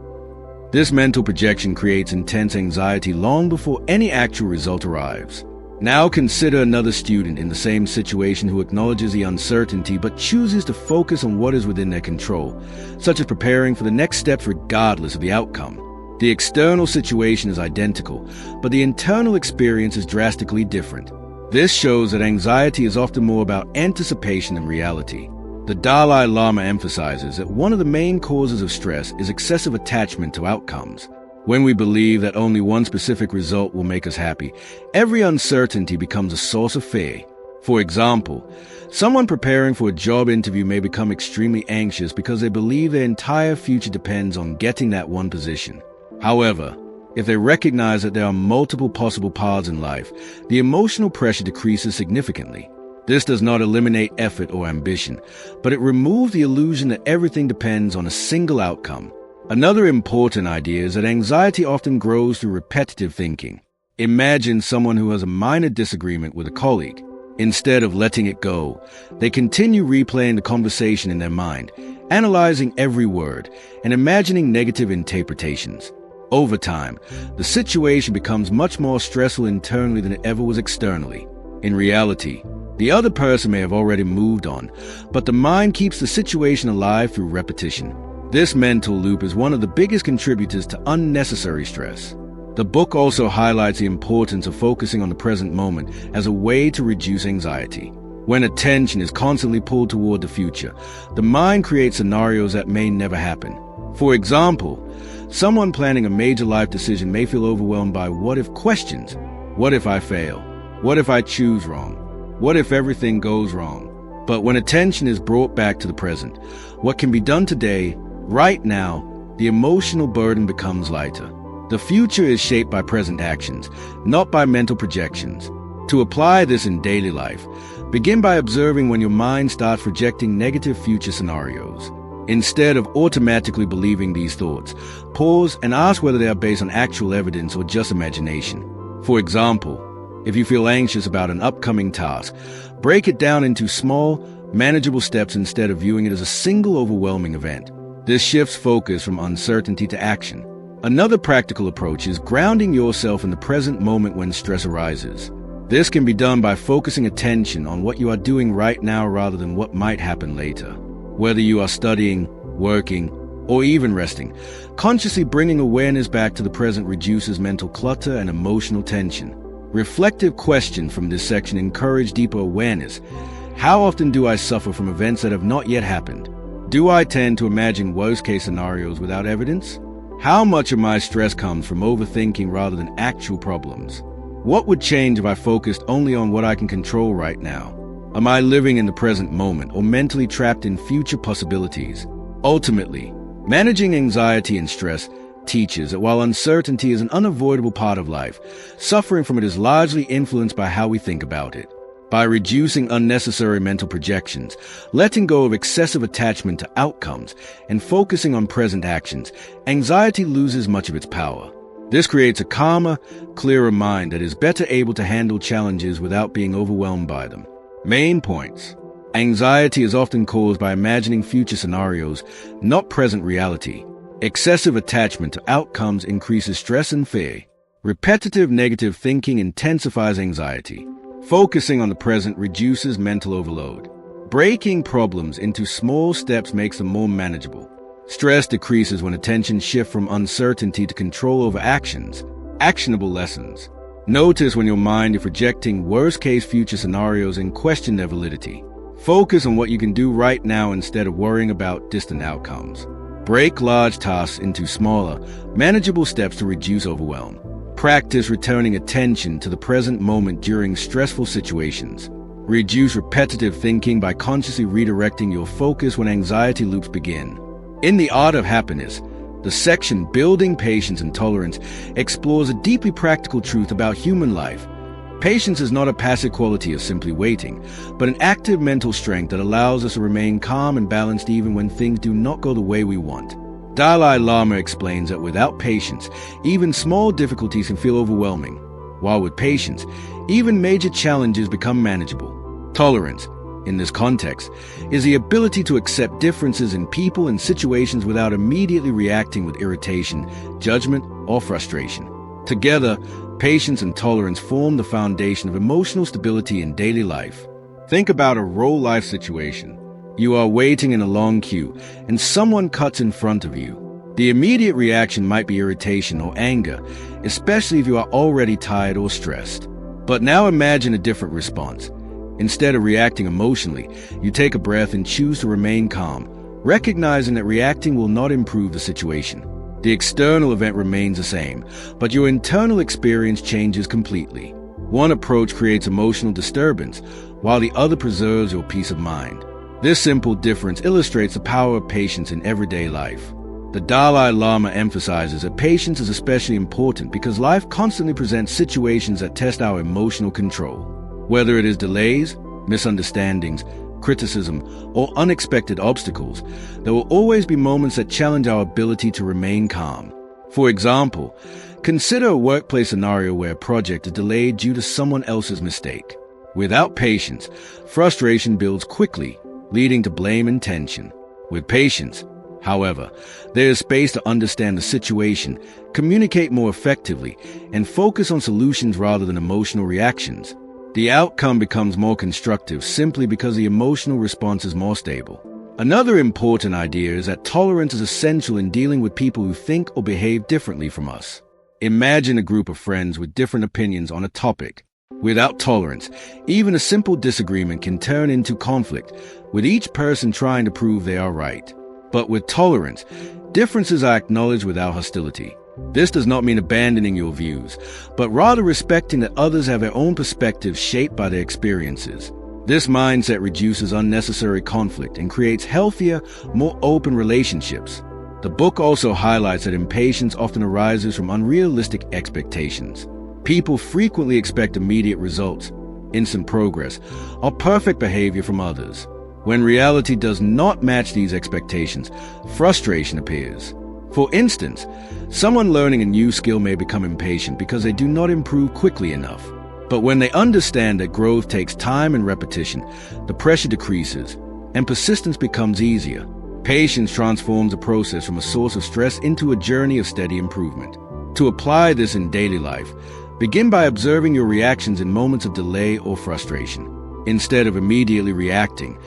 This mental projection creates intense anxiety long before any actual result arrives. Now consider another student in the same situation who acknowledges the uncertainty but chooses to focus on what is within their control, such as preparing for the next steps regardless of the outcome. The external situation is identical, but the internal experience is drastically different. This shows that anxiety is often more about anticipation than reality. The Dalai Lama emphasizes that one of the main causes of stress is excessive attachment to outcomes. When we believe that only one specific result will make us happy, every uncertainty becomes a source of fear. For example, someone preparing for a job interview may become extremely anxious because they believe their entire future depends on getting that one position. However, if they recognize that there are multiple possible paths in life, the emotional pressure decreases significantly. This does not eliminate effort or ambition, but it removes the illusion that everything depends on a single outcome. Another important idea is that anxiety often grows through repetitive thinking. Imagine someone who has a minor disagreement with a colleague. Instead of letting it go, they continue replaying the conversation in their mind, analyzing every word, and imagining negative interpretations. Over time, the situation becomes much more stressful internally than it ever was externally. In reality, the other person may have already moved on, but the mind keeps the situation alive through repetition. This mental loop is one of the biggest contributors to unnecessary stress. The book also highlights the importance of focusing on the present moment as a way to reduce anxiety. When attention is constantly pulled toward the future, the mind creates scenarios that may never happen. For example, someone planning a major life decision may feel overwhelmed by what-if questions. What if I fail? What if I choose wrong? What if everything goes wrong? But when attention is brought back to the present, what can be done today, right now, the emotional burden becomes lighter. The future is shaped by present actions, not by mental projections. To apply this in daily life, begin by observing when your mind starts projecting negative future scenarios. Instead of automatically believing these thoughts, pause and ask whether they are based on actual evidence or just imagination. For example, if you feel anxious about an upcoming task, break it down into small, manageable steps instead of viewing it as a single overwhelming event. This shifts focus from uncertainty to action. Another practical approach is grounding yourself in the present moment when stress arises. This can be done by focusing attention on what you are doing right now rather than what might happen later. Whether you are studying, working, or even resting, consciously bringing awareness back to the present reduces mental clutter and emotional tension. Reflective questions from this section encourage deeper awareness. How often do I suffer from events that have not yet happened? Do I tend to imagine worst-case scenarios without evidence? How much of my stress comes from overthinking rather than actual problems? What would change if I focused only on what I can control right now? Am I living in the present moment or mentally trapped in future possibilities? Ultimately, managing anxiety and stress teaches that while uncertainty is an unavoidable part of life, suffering from it is largely influenced by how we think about it. By reducing unnecessary mental projections, letting go of excessive attachment to outcomes, and focusing on present actions, anxiety loses much of its power. This creates a calmer, clearer mind that is better able to handle challenges without being overwhelmed by them. Main points. Anxiety is often caused by imagining future scenarios, not present reality. Excessive attachment to outcomes increases stress and fear. Repetitive negative thinking intensifies anxiety. Focusing on the present reduces mental overload. Breaking problems into small steps makes them more manageable. Stress decreases when attention shifts from uncertainty to control over actions. Actionable lessons. Notice when your mind is projecting worst-case future scenarios and question their validity. Focus on what you can do right now instead of worrying about distant outcomes. Break large tasks into smaller, manageable steps to reduce overwhelm. Practice returning attention to the present moment during stressful situations. Reduce repetitive thinking by consciously redirecting your focus when anxiety loops begin. In The Art of Happiness, the section Building Patience and Tolerance explores a deeply practical truth about human life. Patience is not a passive quality of simply waiting, but an active mental strength that allows us to remain calm and balanced even when things do not go the way we want. Dalai Lama explains that without patience, even small difficulties can feel overwhelming, while with patience, even major challenges become manageable. Tolerance, in this context, is the ability to accept differences in people and situations without immediately reacting with irritation, judgment, or frustration. Together, patience and tolerance form the foundation of emotional stability in daily life. Think about a real-life situation. You are waiting in a long queue, and someone cuts in front of you. The immediate reaction might be irritation or anger, especially if you are already tired or stressed. But now imagine a different response. Instead of reacting emotionally, you take a breath and choose to remain calm, recognizing that reacting will not improve the situation. The external event remains the same, but your internal experience changes completely. One approach creates emotional disturbance, while the other preserves your peace of mind. This simple difference illustrates the power of patience in everyday life. The Dalai Lama emphasizes that patience is especially important because life constantly presents situations that test our emotional control. Whether it is delays, misunderstandings, criticism, or unexpected obstacles, there will always be moments that challenge our ability to remain calm. For example, consider a workplace scenario where a project is delayed due to someone else's mistake. Without patience, frustration builds quickly, leading to blame and tension. With patience, however, there is space to understand the situation, communicate more effectively, and focus on solutions rather than emotional reactions. The outcome becomes more constructive simply because the emotional response is more stable. Another important idea is that tolerance is essential in dealing with people who think or behave differently from us. Imagine a group of friends with different opinions on a topic. Without tolerance, even a simple disagreement can turn into conflict, with each person trying to prove they are right. But with tolerance, differences are acknowledged without hostility. This does not mean abandoning your views, but rather respecting that others have their own perspectives shaped by their experiences. This mindset reduces unnecessary conflict and creates healthier, more open relationships. The book also highlights that impatience often arises from unrealistic expectations. People frequently expect immediate results, instant progress, or perfect behavior from others. When reality does not match these expectations, frustration appears. For instance, someone learning a new skill may become impatient because they do not improve quickly enough. But when they understand that growth takes time and repetition, the pressure decreases, and persistence becomes easier. Patience transforms the process from a source of stress into a journey of steady improvement. To apply this in daily life, begin by observing your reactions in moments of delay or frustration. Instead of immediately reacting,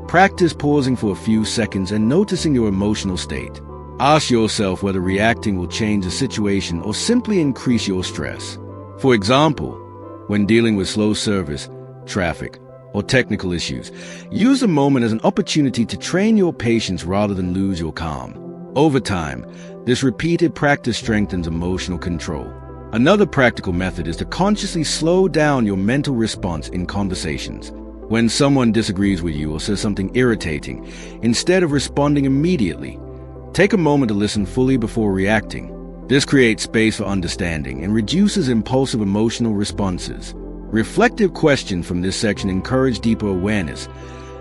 practice pausing for a few seconds and noticing your emotional state. Ask yourself whether reacting will change the situation or simply increase your stress. For example, when dealing with slow service, traffic, or technical issues, use a moment as an opportunity to train your patience rather than lose your calm. Over time, this repeated practice strengthens emotional control. Another practical method is to consciously slow down your mental response in conversations. When someone disagrees with you or says something irritating, instead of responding immediately, take a moment to listen fully before reacting. This creates space for understanding and reduces impulsive emotional responses. Reflective questions from this section encourage deeper awareness.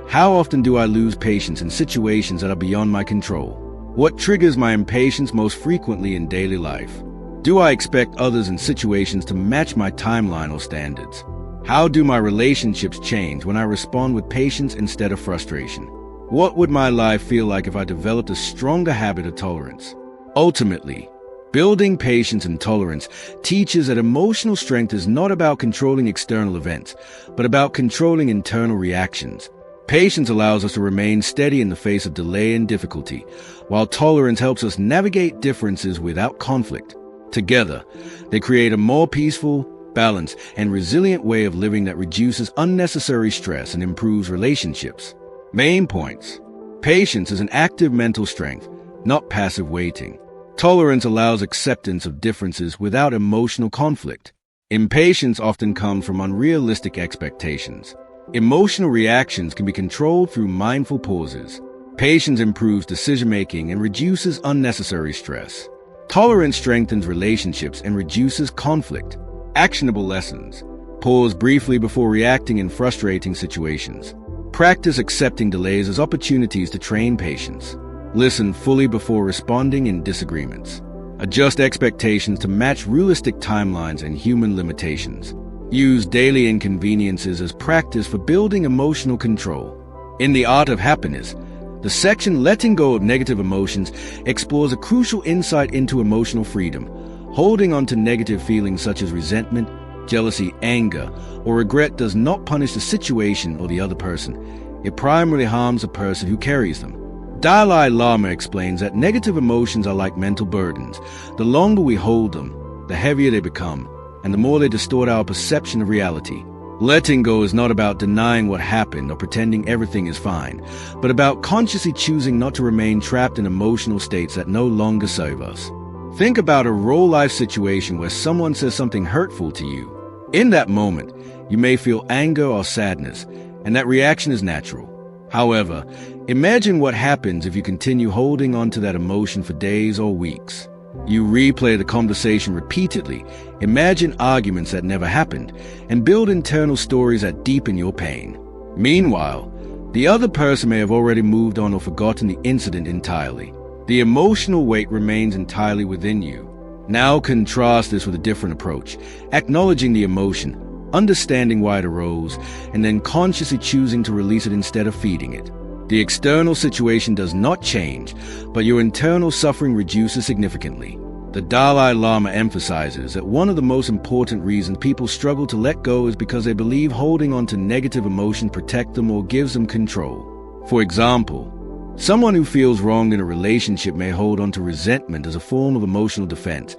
How often do I lose patience in situations that are beyond my control? What triggers my impatience most frequently in daily life? Do I expect others and situations to match my timeline or standards? How do my relationships change when I respond with patience instead of frustration? What would my life feel like if I developed a stronger habit of tolerance? Ultimately, Building patience and tolerance teaches that emotional strength is not about controlling external events, but about controlling internal reactions. Patience allows us to remain steady in the face of delay and difficulty, while tolerance helps us navigate differences without conflict. Together, they create a more peaceful, balanced, and resilient way of living that reduces unnecessary stress and improves relationships. Main points. Patience is an active mental strength, not passive waiting. Tolerance allows acceptance of differences without emotional conflict. Impatience often comes from unrealistic expectations. Emotional reactions can be controlled through mindful pauses. Patience improves decision-making and reduces unnecessary stress. Tolerance strengthens relationships and reduces conflict. Actionable lessons. Pause briefly before reacting in frustrating situations. Practice accepting delays as opportunities to train patience. Listen fully before responding in disagreements. Adjust expectations to match realistic timelines and human limitations. Use daily inconveniences as practice for building emotional control. In The Art of Happiness, the section Letting Go of Negative Emotions explores a crucial insight into emotional freedom. Holding on to negative feelings such as resentment, jealousy, anger, or regret does not punish the situation or the other person. It primarily harms the person who carries them. Dalai Lama explains that negative emotions are like mental burdens. The longer we hold them, the heavier they become, and the more they distort our perception of reality. Letting go is not about denying what happened or pretending everything is fine, but about consciously choosing not to remain trapped in emotional states that no longer serve us. Think about a real-life situation where someone says something hurtful to you. In that moment, you may feel anger or sadness, and that reaction is natural. However, imagine what happens if you continue holding on to that emotion for days or weeks. You replay the conversation repeatedly, imagine arguments that never happened, and build internal stories that deepen your pain. Meanwhile, the other person may have already moved on or forgotten the incident entirely. The emotional weight remains entirely within you. Now contrast this with a different approach, acknowledging the emotion, understanding why it arose, and then consciously choosing to release it instead of feeding it. The external situation does not change, but your internal suffering reduces significantly. The Dalai Lama emphasizes that one of the most important reasons people struggle to let go is because they believe holding on to negative emotion protects them or gives them control. For example, someone who feels wronged in a relationship may hold on to resentment as a form of emotional defense,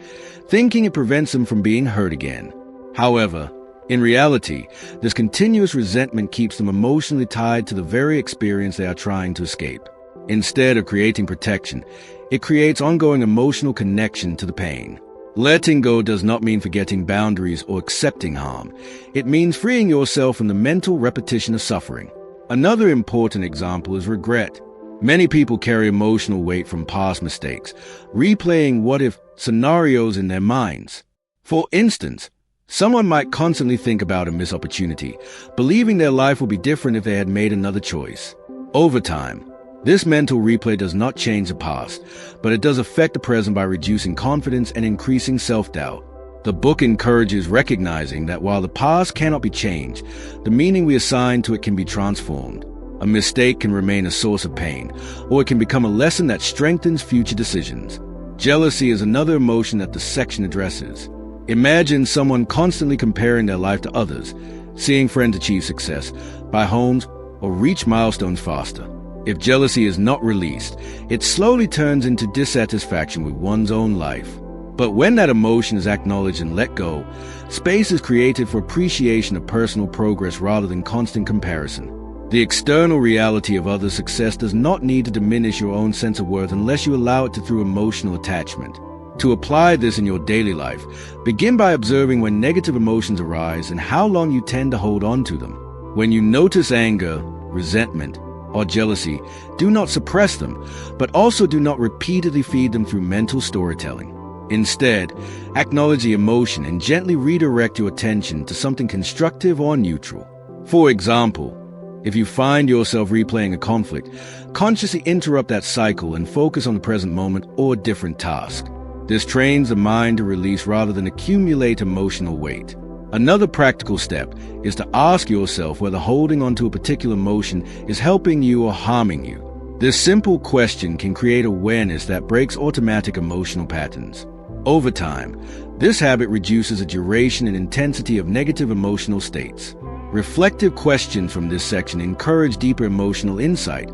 thinking it prevents them from being hurt again. However, in reality, this continuous resentment keeps them emotionally tied to the very experience they are trying to escape. Instead of creating protection, it creates ongoing emotional connection to the pain. Letting go does not mean forgetting boundaries or accepting harm. It means freeing yourself from the mental repetition of suffering. Another important example is regret. Many people carry emotional weight from past mistakes, replaying what-if scenarios in their minds. For instance, someone might constantly think about a missed opportunity, believing their life would be different if they had made another choice. Over time, this mental replay does not change the past, but it does affect the present by reducing confidence and increasing self-doubt. The book encourages recognizing that while the past cannot be changed, the meaning we assign to it can be transformed. A mistake can remain a source of pain, or it can become a lesson that strengthens future decisions. Jealousy is another emotion that the section addresses. Imagine someone constantly comparing their life to others, seeing friends achieve success, buy homes, or reach milestones faster. If jealousy is not released, it slowly turns into dissatisfaction with one's own life. But when that emotion is acknowledged and let go, space is created for appreciation of personal progress rather than constant comparison. The external reality of others' success does not need to diminish your own sense of worth unless you allow it to through emotional attachment. To apply this in your daily life, begin by observing when negative emotions arise and how long you tend to hold on to them. When you notice anger, resentment, or jealousy, do not suppress them, but also do not repeatedly feed them through mental storytelling. Instead, acknowledge the emotion and gently redirect your attention to something constructive or neutral. For example, if you find yourself replaying a conflict, consciously interrupt that cycle and focus on the present moment or a different task. This trains the mind to release rather than accumulate emotional weight. Another practical step is to ask yourself whether holding on to a particular emotion is helping you or harming you. This simple question can create awareness that breaks automatic emotional patterns. Over time, this habit reduces the duration and intensity of negative emotional states. Reflective questions from this section encourage deeper emotional insight.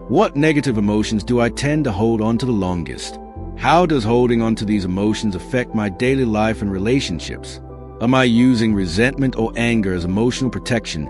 What negative emotions do I tend to hold on to the longest? How does holding on to these emotions affect my daily life and relationships? Am I using resentment or anger as emotional protection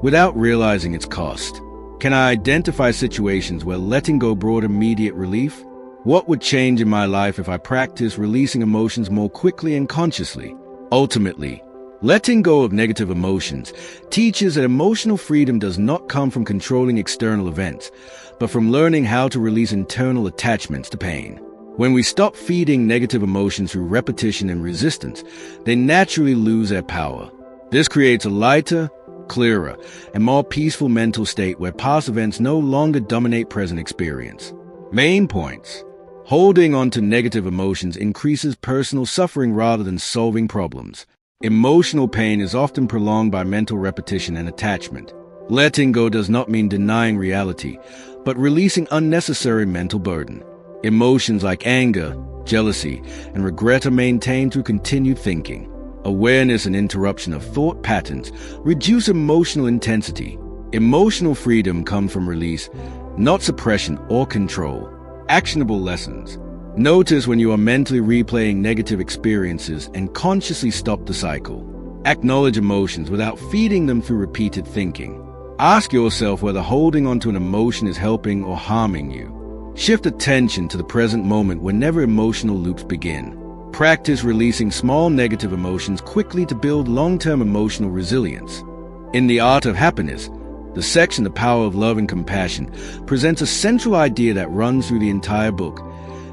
without realizing its cost? Can I identify situations where letting go brought immediate relief? What would change in my life if I practiced releasing emotions more quickly and consciously? Ultimately, letting go of negative emotions teaches that emotional freedom does not come from controlling external events, but from learning how to release internal attachments to pain. When we stop feeding negative emotions through repetition and resistance, they naturally lose their power. This creates a lighter, clearer, and more peaceful mental state where past events no longer dominate present experience. Main points. Holding on to negative emotions increases personal suffering rather than solving problems. Emotional pain is often prolonged by mental repetition and attachment. Letting go does not mean denying reality, but releasing unnecessary mental burden. Emotions like anger, jealousy, and regret are maintained through continued thinking. Awareness and interruption of thought patterns reduce emotional intensity. Emotional freedom comes from release, not suppression or control. Actionable lessons. Notice when you are mentally replaying negative experiences and consciously stop the cycle. Acknowledge emotions without feeding them through repeated thinking. Ask yourself whether holding onto an emotion is helping or harming you. Shift attention to the present moment whenever emotional loops begin. Practice releasing small negative emotions quickly to build long-term emotional resilience. In The Art of Happiness, the section The Power of Love and Compassion presents a central idea that runs through the entire book.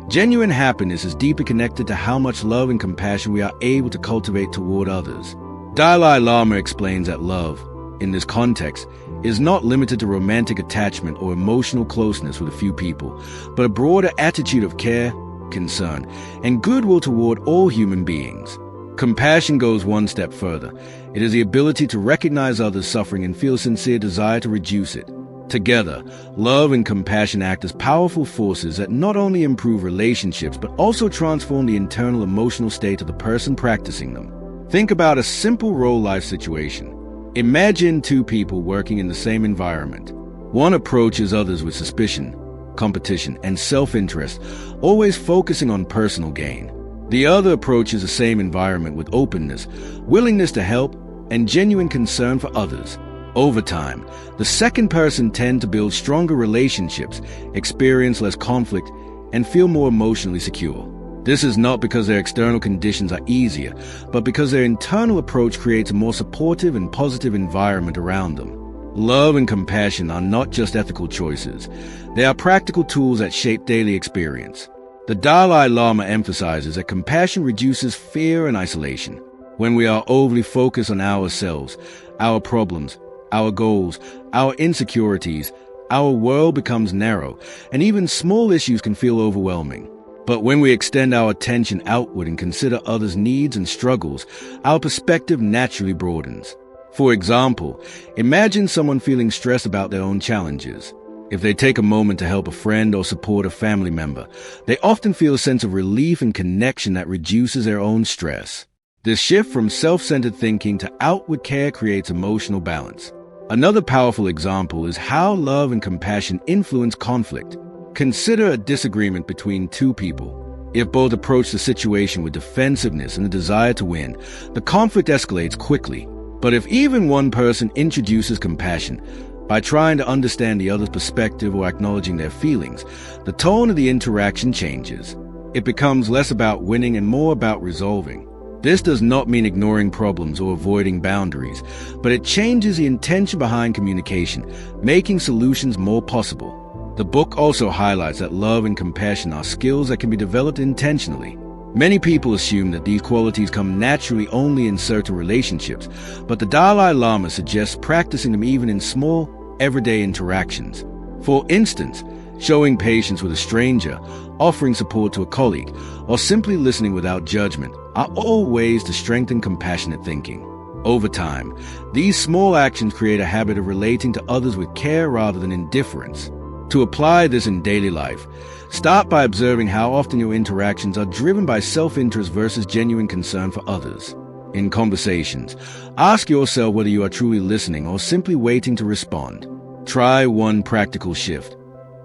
Genuine happiness is deeply connected to how much love and compassion we are able to cultivate toward others. Dalai Lama explains that love, in this context, is not limited to romantic attachment or emotional closeness with a few people, but a broader attitude of care, concern, and goodwill toward all human beings. Compassion goes one step further. It is the ability to recognize others' suffering and feel a sincere desire to reduce it. Together, love and compassion act as powerful forces that not only improve relationships but also transform the internal emotional state of the person practicing them. Think about a simple real-life situation. Imagine two people working in the same environment. One approaches others with suspicion, competition, and self-interest, always focusing on personal gain. The other approaches the same environment with openness, willingness to help, and genuine concern for others. Over time, the second person tends to build stronger relationships, experience less conflict, and feel more emotionally secure. This is not because their external conditions are easier, but because their internal approach creates a more supportive and positive environment around them. Love and compassion are not just ethical choices. They are practical tools that shape daily experience. The Dalai Lama emphasizes that compassion reduces fear and isolation. When we are overly focused on ourselves, our problems, our goals, our insecurities, our world becomes narrow, and even small issues can feel overwhelming. But when we extend our attention outward and consider others' needs and struggles, our perspective naturally broadens. For example, imagine someone feeling stressed about their own challenges. If they take a moment to help a friend or support a family member, they often feel a sense of relief and connection that reduces their own stress. This shift from self-centered thinking to outward care creates emotional balance. Another powerful example is how love and compassion influence conflict. Consider a disagreement between two people. If both approach the situation with defensiveness and a desire to win, the conflict escalates quickly. But if even one person introduces compassion, by trying to understand the other's perspective or acknowledging their feelings, the tone of the interaction changes. It becomes less about winning and more about resolving. This does not mean ignoring problems or avoiding boundaries, but it changes the intention behind communication, making solutions more possible. The book also highlights that love and compassion are skills that can be developed intentionally. Many people assume that these qualities come naturally only in certain relationships, but the Dalai Lama suggests practicing them even in small, everyday interactions. For instance, showing patience with a stranger, offering support to a colleague, or simply listening without judgment are all ways to strengthen compassionate thinking. Over time, these small actions create a habit of relating to others with care rather than indifference. To apply this in daily life, start by observing how often your interactions are driven by self-interest versus genuine concern for others. In conversations, ask yourself whether you are truly listening or simply waiting to respond. Try one practical shift.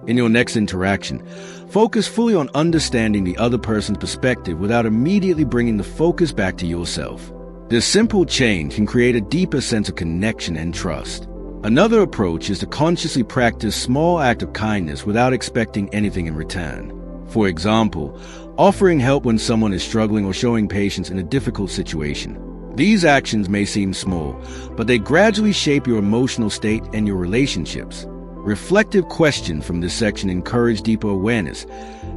In your next interaction, focus fully on understanding the other person's perspective without immediately bringing the focus back to yourself. This simple change can create a deeper sense of connection and trust. Another approach is to consciously practice small acts of kindness without expecting anything in return. For example, offering help when someone is struggling or showing patience in a difficult situation. These actions may seem small, but they gradually shape your emotional state and your relationships. Reflective questions from this section encourage deeper awareness.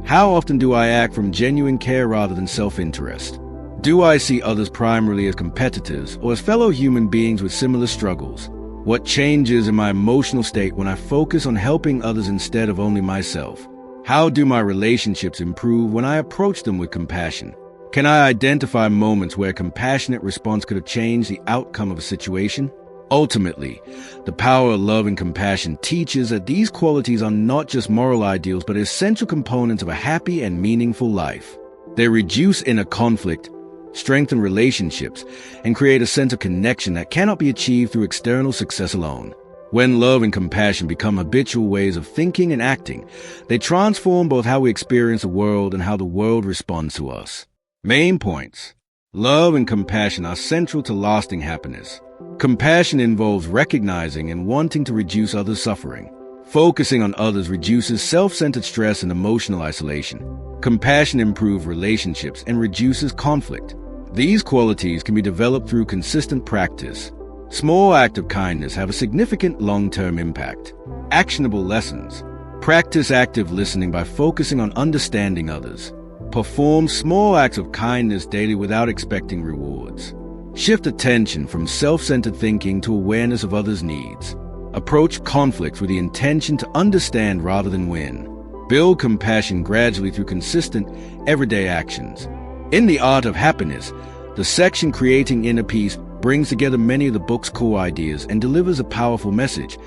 How often do I act from genuine care rather than self-interest? Do I see others primarily as competitors or as fellow human beings with similar struggles? What changes in my emotional state when I focus on helping others instead of only myself? How do my relationships improve when I approach them with compassion? Can I identify moments where a compassionate response could have changed the outcome of a situation? Ultimately, the power of love and compassion teaches that these qualities are not just moral ideals but essential components of a happy and meaningful life. They reduce inner conflict, strengthen relationships, and create a sense of connection that cannot be achieved through external success alone. When love and compassion become habitual ways of thinking and acting, they transform both how we experience the world and how the world responds to us. Main points. Love and compassion are central to lasting happiness. Compassion involves recognizing and wanting to reduce others' suffering. Focusing on others reduces self-centered stress and emotional isolation. Compassion improves relationships and reduces conflict. These qualities can be developed through consistent practice. Small acts of kindness have a significant long-term impact. Actionable lessons. Practice active listening by focusing on understanding others. Perform small acts of kindness daily without expecting rewards. Shift attention from self-centered thinking to awareness of others' needs. Approach conflicts with the intention to understand rather than win. Build compassion gradually through consistent, everyday actions. In The Art of Happiness, the section Creating Inner Peace brings together many of the book's core ideas and delivers a powerful message.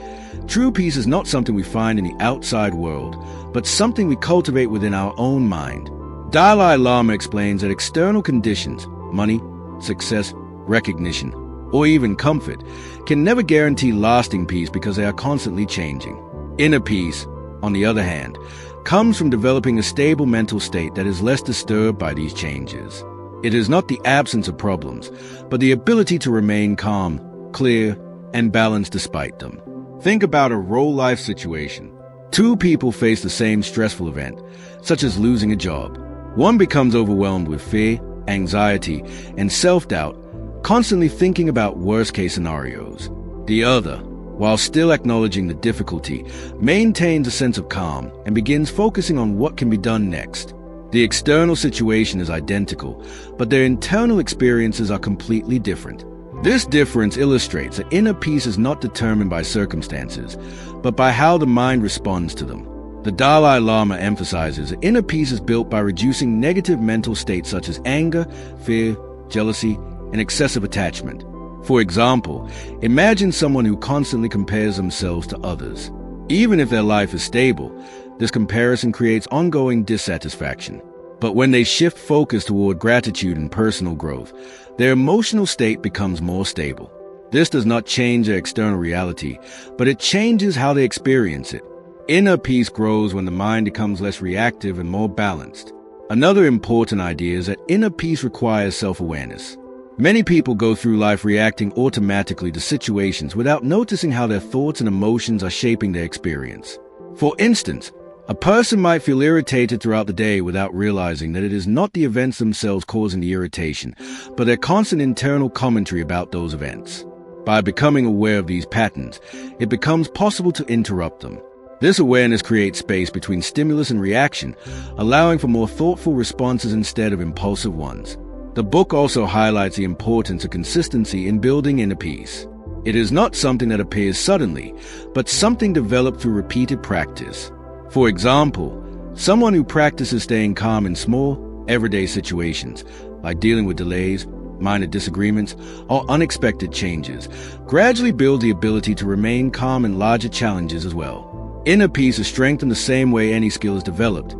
True peace is not something we find in the outside world, but something we cultivate within our own mind. Dalai Lama explains that external conditions, money, success, recognition, or even comfort, can never guarantee lasting peace because they are constantly changing. Inner peace, on the other hand, comes from developing a stable mental state that is less disturbed by these changes. It is not the absence of problems, but the ability to remain calm, clear, and balanced despite them. Think about a real-life situation. Two people face the same stressful event, such as losing a job. One becomes overwhelmed with fear, anxiety, and self-doubt, constantly thinking about worst-case scenarios. The other, while still acknowledging the difficulty, maintains a sense of calm and begins focusing on what can be done next. The external situation is identical, but their internal experiences are completely different. This difference illustrates that inner peace is not determined by circumstances, but by how the mind responds to them. The Dalai Lama emphasizes that inner peace is built by reducing negative mental states such as anger, fear, jealousy, and excessive attachment. For example, imagine someone who constantly compares themselves to others. Even if their life is stable, this comparison creates ongoing dissatisfaction. But when they shift focus toward gratitude and personal growth, their emotional state becomes more stable. This does not change their external reality, but it changes how they experience it. Inner peace grows when the mind becomes less reactive and more balanced. Another important idea is that inner peace requires self-awareness. Many people go through life reacting automatically to situations without noticing how their thoughts and emotions are shaping their experience. For instance, a person might feel irritated throughout the day without realizing that it is not the events themselves causing the irritation, but their constant internal commentary about those events. By becoming aware of these patterns, it becomes possible to interrupt them. This awareness creates space between stimulus and reaction, allowing for more thoughtful responses instead of impulsive ones. The book also highlights the importance of consistency in building inner peace. It is not something that appears suddenly, but something developed through repeated practice. For example, someone who practices staying calm in small, everyday situations, like dealing with delays, minor disagreements, or unexpected changes, gradually builds the ability to remain calm in larger challenges as well. Inner peace is strengthened the same way any skill is developed,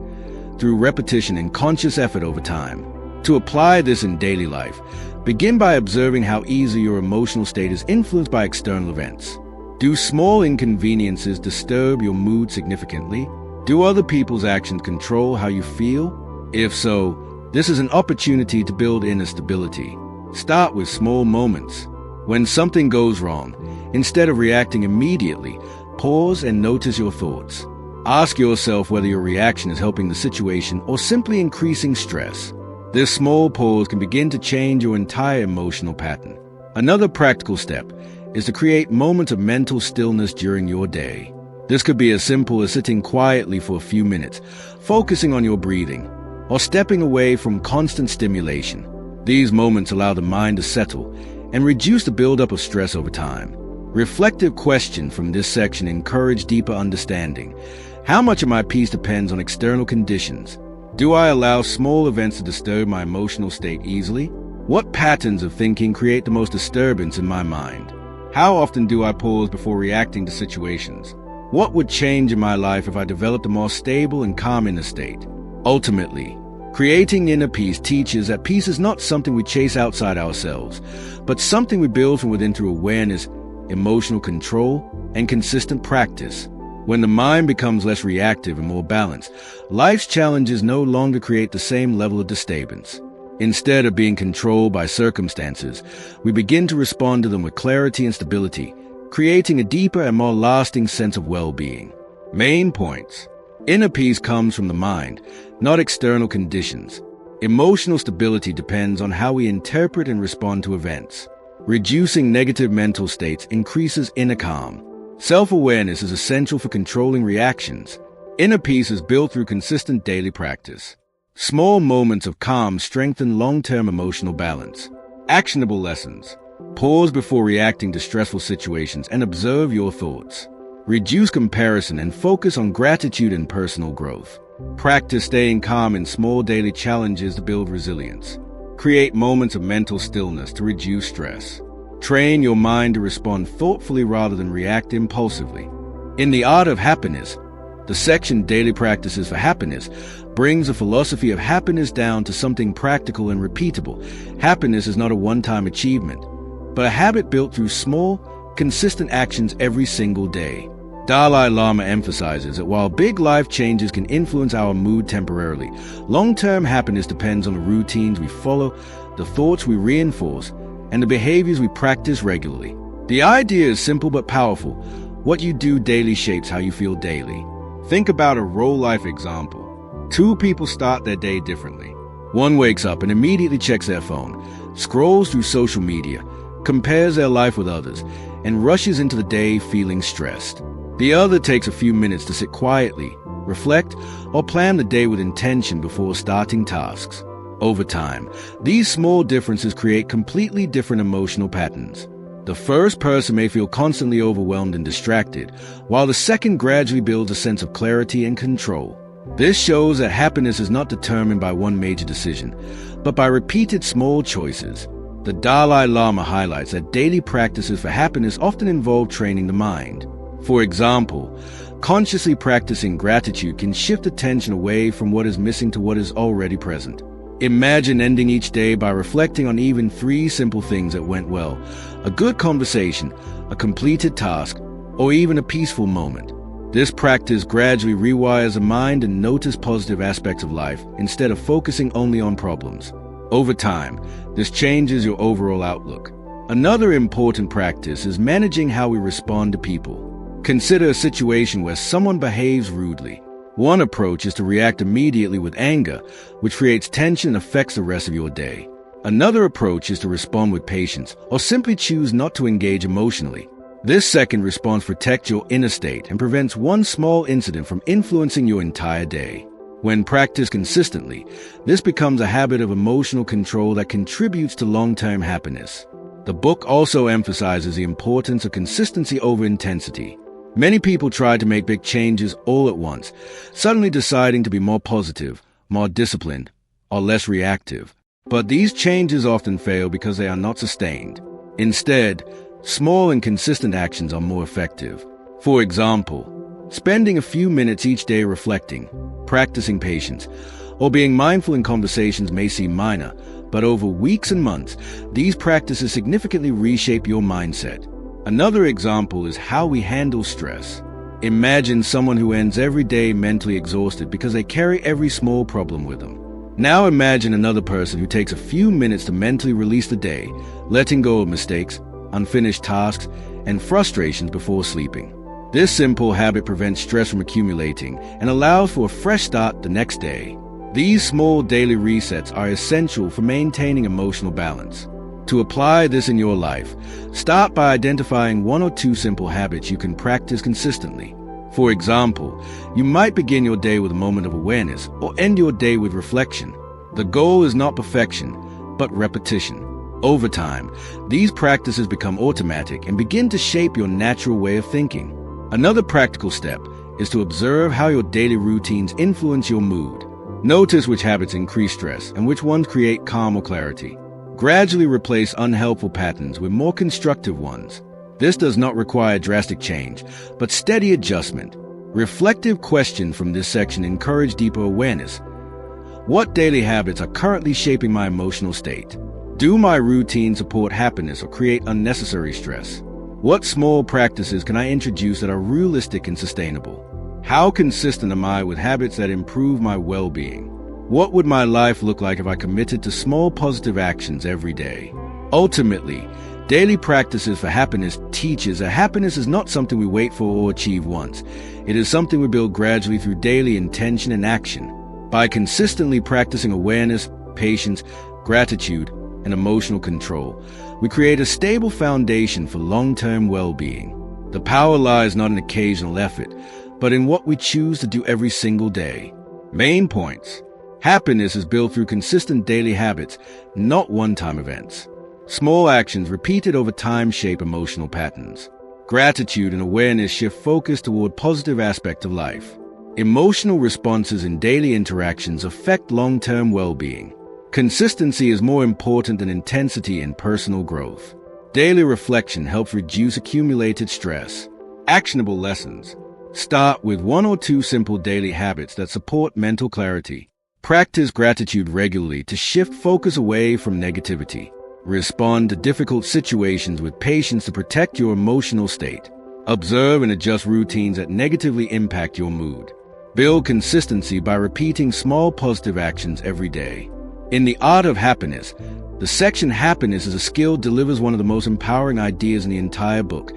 through repetition and conscious effort over time. To apply this in daily life, begin by observing how easily your emotional state is influenced by external events. Do small inconveniences disturb your mood significantly? Do other people's actions control how you feel? If so, this is an opportunity to build inner stability. Start with small moments. When something goes wrong, instead of reacting immediately, pause and notice your thoughts. Ask yourself whether your reaction is helping the situation or simply increasing stress. This small pause can begin to change your entire emotional pattern. Another practical step is to create moments of mental stillness during your day. This could be as simple as sitting quietly for a few minutes, focusing on your breathing, or stepping away from constant stimulation. These moments allow the mind to settle and reduce the buildup of stress over time. Reflective questions from this section encourage deeper understanding. How much of my peace depends on external conditions? Do I allow small events to disturb my emotional state easily? What patterns of thinking create the most disturbance in my mind? How often do I pause before reacting to situations? What would change in my life if I developed a more stable and calm inner state? Ultimately, creating inner peace teaches that peace is not something we chase outside ourselves, but something we build from within through awareness, emotional control, and consistent practice. When the mind becomes less reactive and more balanced, life's challenges no longer create the same level of disturbance. Instead of being controlled by circumstances, we begin to respond to them with clarity and stability, creating a deeper and more lasting sense of well-being. Main points. Inner peace comes from the mind, not external conditions. Emotional stability depends on how we interpret and respond to events. Reducing negative mental states increases inner calm. Self-awareness is essential for controlling reactions. Inner peace is built through consistent daily practice. Small moments of calm strengthen long-term emotional balance. Actionable lessons. Pause before reacting to stressful situations and observe your thoughts. Reduce comparison and focus on gratitude and personal growth. Practice staying calm in small daily challenges to build resilience. Create moments of mental stillness to reduce stress. Train your mind to respond thoughtfully rather than react impulsively. In The Art of Happiness, the section Daily Practices for Happiness brings the philosophy of happiness down to something practical and repeatable. Happiness is not a one-time achievement, but a habit built through small, consistent actions every single day. Dalai Lama emphasizes that while big life changes can influence our mood temporarily, long-term happiness depends on the routines we follow, the thoughts we reinforce, and the behaviors we practice regularly. The idea is simple but powerful. What you do daily shapes how you feel daily. Think about a real-life example. Two people start their day differently. One wakes up and immediately checks their phone, scrolls through social media, compares their life with others, and rushes into the day feeling stressed. The other takes a few minutes to sit quietly, reflect, or plan the day with intention before starting tasks. Over time, these small differences create completely different emotional patterns. The first person may feel constantly overwhelmed and distracted, while the second gradually builds a sense of clarity and control. This shows that happiness is not determined by one major decision, but by repeated small choices. The Dalai Lama highlights that daily practices for happiness often involve training the mind. For example, consciously practicing gratitude can shift attention away from what is missing to what is already present. Imagine ending each day by reflecting on even 3 simple things that went well: a good conversation, a completed task, or even a peaceful moment. This practice gradually rewires the mind and notice positive aspects of life instead of focusing only on problems. Over time, this changes your overall outlook. Another important practice is managing how we respond to people. Consider a situation where someone behaves rudely. One approach is to react immediately with anger, which creates tension and affects the rest of your day. Another approach is to respond with patience, or simply choose not to engage emotionally. This second response protects your inner state and prevents one small incident from influencing your entire day. When practiced consistently, this becomes a habit of emotional control that contributes to long-term happiness. The book also emphasizes the importance of consistency over intensity. Many people try to make big changes all at once, suddenly deciding to be more positive, more disciplined, or less reactive. But these changes often fail because they are not sustained. Instead, small and consistent actions are more effective. For example, Spending a few minutes each day reflecting, practicing patience, or being mindful in conversations may seem minor, but over weeks and months, these practices significantly reshape your mindset. Another example is how we handle stress. Imagine someone who ends every day mentally exhausted because they carry every small problem with them. Now imagine another person who takes a few minutes to mentally release the day, letting go of mistakes, unfinished tasks, and frustrations before sleeping. This simple habit prevents stress from accumulating and allows for a fresh start the next day. These small daily resets are essential for maintaining emotional balance. To apply this in your life, start by identifying 1 or 2 simple habits you can practice consistently. For example, you might begin your day with a moment of awareness or end your day with reflection. The goal is not perfection, but repetition. Over time, these practices become automatic and begin to shape your natural way of thinking. Another practical step is to observe how your daily routines influence your mood. Notice which habits increase stress and which ones create calm or clarity. Gradually replace unhelpful patterns with more constructive ones. This does not require drastic change, but steady adjustment. Reflective questions from this section encourage deeper awareness. What daily habits are currently shaping my emotional state? Do my routines support happiness or create unnecessary stress? What small practices can I introduce that are realistic and sustainable? How consistent am I with habits that improve my well-being? What would my life look like if I committed to small positive actions every day? Ultimately, daily practices for happiness teaches that happiness is not something we wait for or achieve once. It is something we build gradually through daily intention and action. By consistently practicing awareness, patience, gratitude, and emotional control, we create a stable foundation for long-term well-being. The power lies not in occasional effort, but in what we choose to do every single day. Main points. Happiness is built through consistent daily habits, not one-time events. Small actions repeated over time shape emotional patterns. Gratitude and awareness shift focus toward positive aspects of life. Emotional responses in daily interactions affect long-term well-being. Consistency is more important than intensity in personal growth. Daily reflection helps reduce accumulated stress. Actionable lessons. Start with 1 or 2 simple daily habits that support mental clarity. Practice gratitude regularly to shift focus away from negativity. Respond to difficult situations with patience to protect your emotional state. Observe and adjust routines that negatively impact your mood. Build consistency by repeating small positive actions every day. In The Art of Happiness, the section Happiness is a Skill delivers one of the most empowering ideas in the entire book.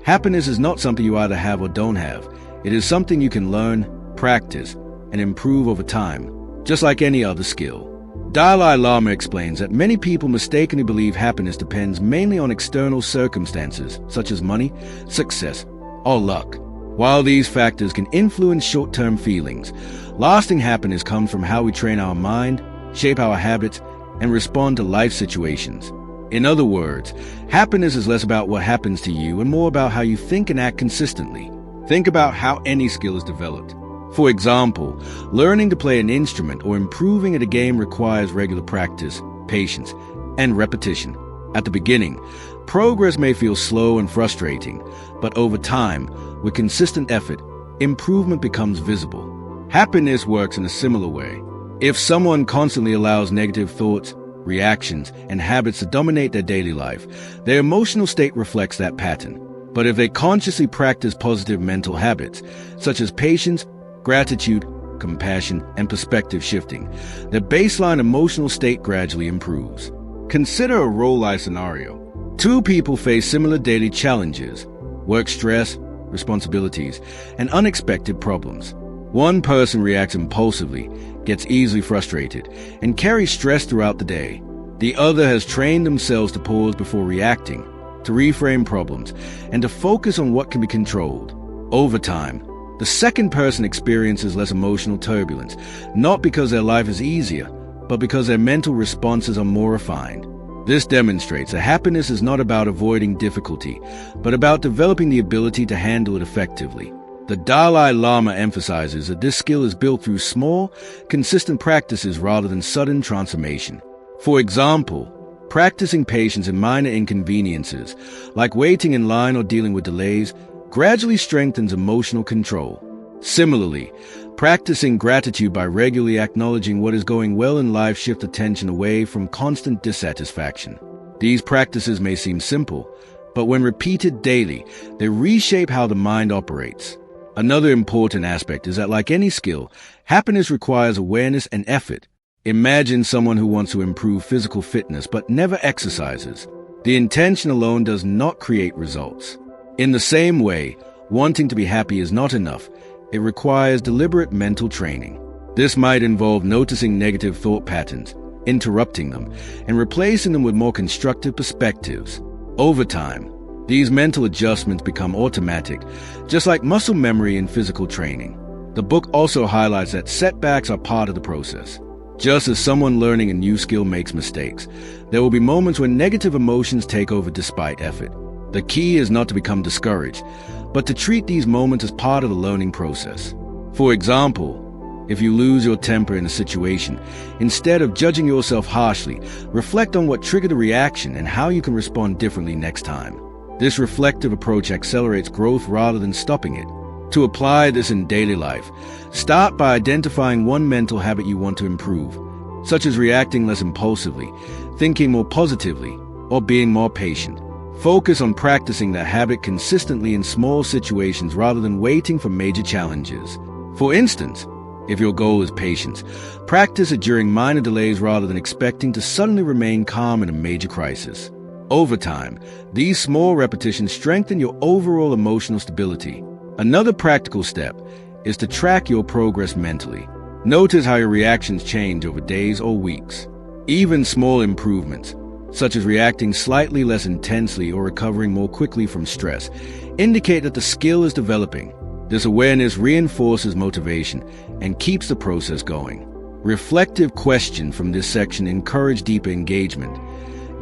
Happiness is not something you either have or don't have. It is something you can learn, practice, and improve over time, just like any other skill. Dalai Lama explains that many people mistakenly believe happiness depends mainly on external circumstances, such as money, success, or luck. While these factors can influence short-term feelings, lasting happiness comes from how we train our mind, shape our habits, and respond to life situations. In other words, happiness is less about what happens to you and more about how you think and act consistently. Think about how any skill is developed. For example, learning to play an instrument or improving at a game requires regular practice, patience, and repetition. At the beginning, progress may feel slow and frustrating, but over time, with consistent effort, improvement becomes visible. Happiness works in a similar way. If someone constantly allows negative thoughts, reactions, and habits to dominate their daily life, their emotional state reflects that pattern. But if they consciously practice positive mental habits, such as patience, gratitude, compassion, and perspective shifting, their baseline emotional state gradually improves. Consider a role-life scenario. 2 people face similar daily challenges, work stress, responsibilities, and unexpected problems. One person reacts impulsively, gets easily frustrated, and carries stress throughout the day. The other has trained themselves to pause before reacting, to reframe problems, and to focus on what can be controlled. Over time, the second person experiences less emotional turbulence, not because their life is easier, but because their mental responses are more refined. This demonstrates that happiness is not about avoiding difficulty, but about developing the ability to handle it effectively. The Dalai Lama emphasizes that this skill is built through small, consistent practices rather than sudden transformation. For example, practicing patience in minor inconveniences, like waiting in line or dealing with delays, gradually strengthens emotional control. Similarly, practicing gratitude by regularly acknowledging what is going well in life shifts attention away from constant dissatisfaction. These practices may seem simple, but when repeated daily, they reshape how the mind operates. Another important aspect is that, like any skill, happiness requires awareness and effort. Imagine someone who wants to improve physical fitness but never exercises. The intention alone does not create results. In the same way, wanting to be happy is not enough. It requires deliberate mental training. This might involve noticing negative thought patterns, interrupting them, and replacing them with more constructive perspectives. Over time, these mental adjustments become automatic, just like muscle memory and physical training. The book also highlights that setbacks are part of the process. Just as someone learning a new skill makes mistakes, there will be moments when negative emotions take over despite effort. The key is not to become discouraged, but to treat these moments as part of the learning process. For example, if you lose your temper in a situation, instead of judging yourself harshly, reflect on what triggered the reaction and how you can respond differently next time. This reflective approach accelerates growth rather than stopping it. To apply this in daily life, start by identifying one mental habit you want to improve, such as reacting less impulsively, thinking more positively, or being more patient. Focus on practicing that habit consistently in small situations rather than waiting for major challenges. For instance, if your goal is patience, practice it during minor delays rather than expecting to suddenly remain calm in a major crisis. Over time, these small repetitions strengthen your overall emotional stability. Another practical step is to track your progress mentally. Notice how your reactions change over days or weeks. Even small improvements, such as reacting slightly less intensely or recovering more quickly from stress, indicate that the skill is developing. This awareness reinforces motivation and keeps the process going. Reflective questions from this section encourage deeper engagement.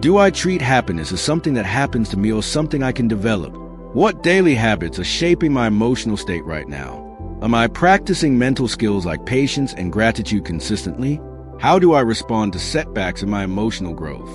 Do I treat happiness as something that happens to me or something I can develop? What daily habits are shaping my emotional state right now? Am I practicing mental skills like patience and gratitude consistently? How do I respond to setbacks in my emotional growth?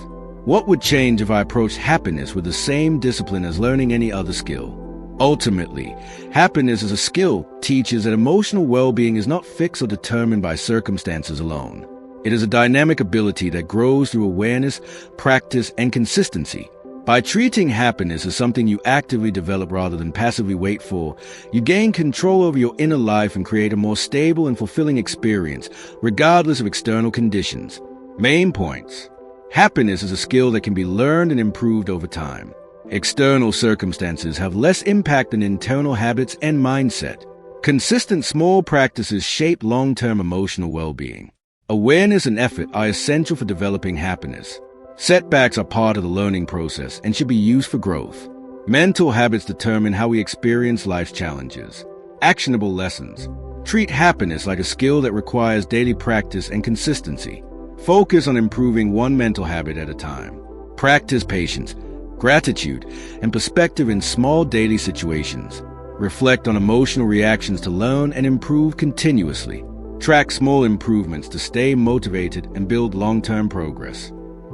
What would change if I approached happiness with the same discipline as learning any other skill? Ultimately, happiness as a skill teaches that emotional well-being is not fixed or determined by circumstances alone. It is a dynamic ability that grows through awareness, practice, and consistency. By treating happiness as something you actively develop rather than passively wait for, you gain control over your inner life and create a more stable and fulfilling experience, regardless of external conditions. Main points. Happiness is a skill that can be learned and improved over time. External circumstances have less impact than internal habits and mindset. Consistent small practices shape long-term emotional well-being. Awareness and effort are essential for developing happiness. Setbacks are part of the learning process and should be used for growth. Mental habits determine how we experience life's challenges. Actionable lessons. Treat happiness like a skill that requires daily practice and consistency. Focus on improving one mental habit at a time. Practice patience, gratitude, and perspective in small daily situations. Reflect on emotional reactions to learn and improve continuously. Track small improvements to stay motivated and build long-term progress.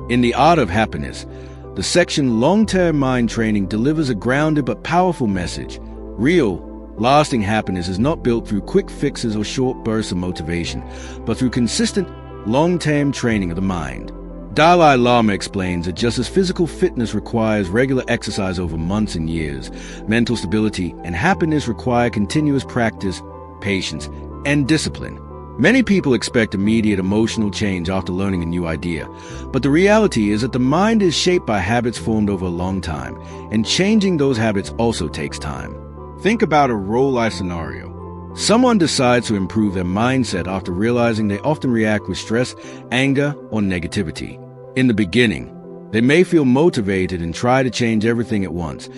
In The Art of Happiness, the section Long-Term Mind Training delivers a grounded but powerful message. Real, lasting happiness is not built through quick fixes or short bursts of motivation, but through consistent, long-term training of the mind. Dalai Lama explains that just as physical fitness requires regular exercise over months and years, mental stability and happiness require continuous practice, patience, and discipline. Many people expect immediate emotional change after learning a new idea, but the reality is that the mind is shaped by habits formed over a long time, and changing those habits also takes time. Think about a real-life scenario. Someone decides to improve their mindset after realizing they often react with stress, anger, or negativity. In the beginning, they may feel motivated and try to change everything at once,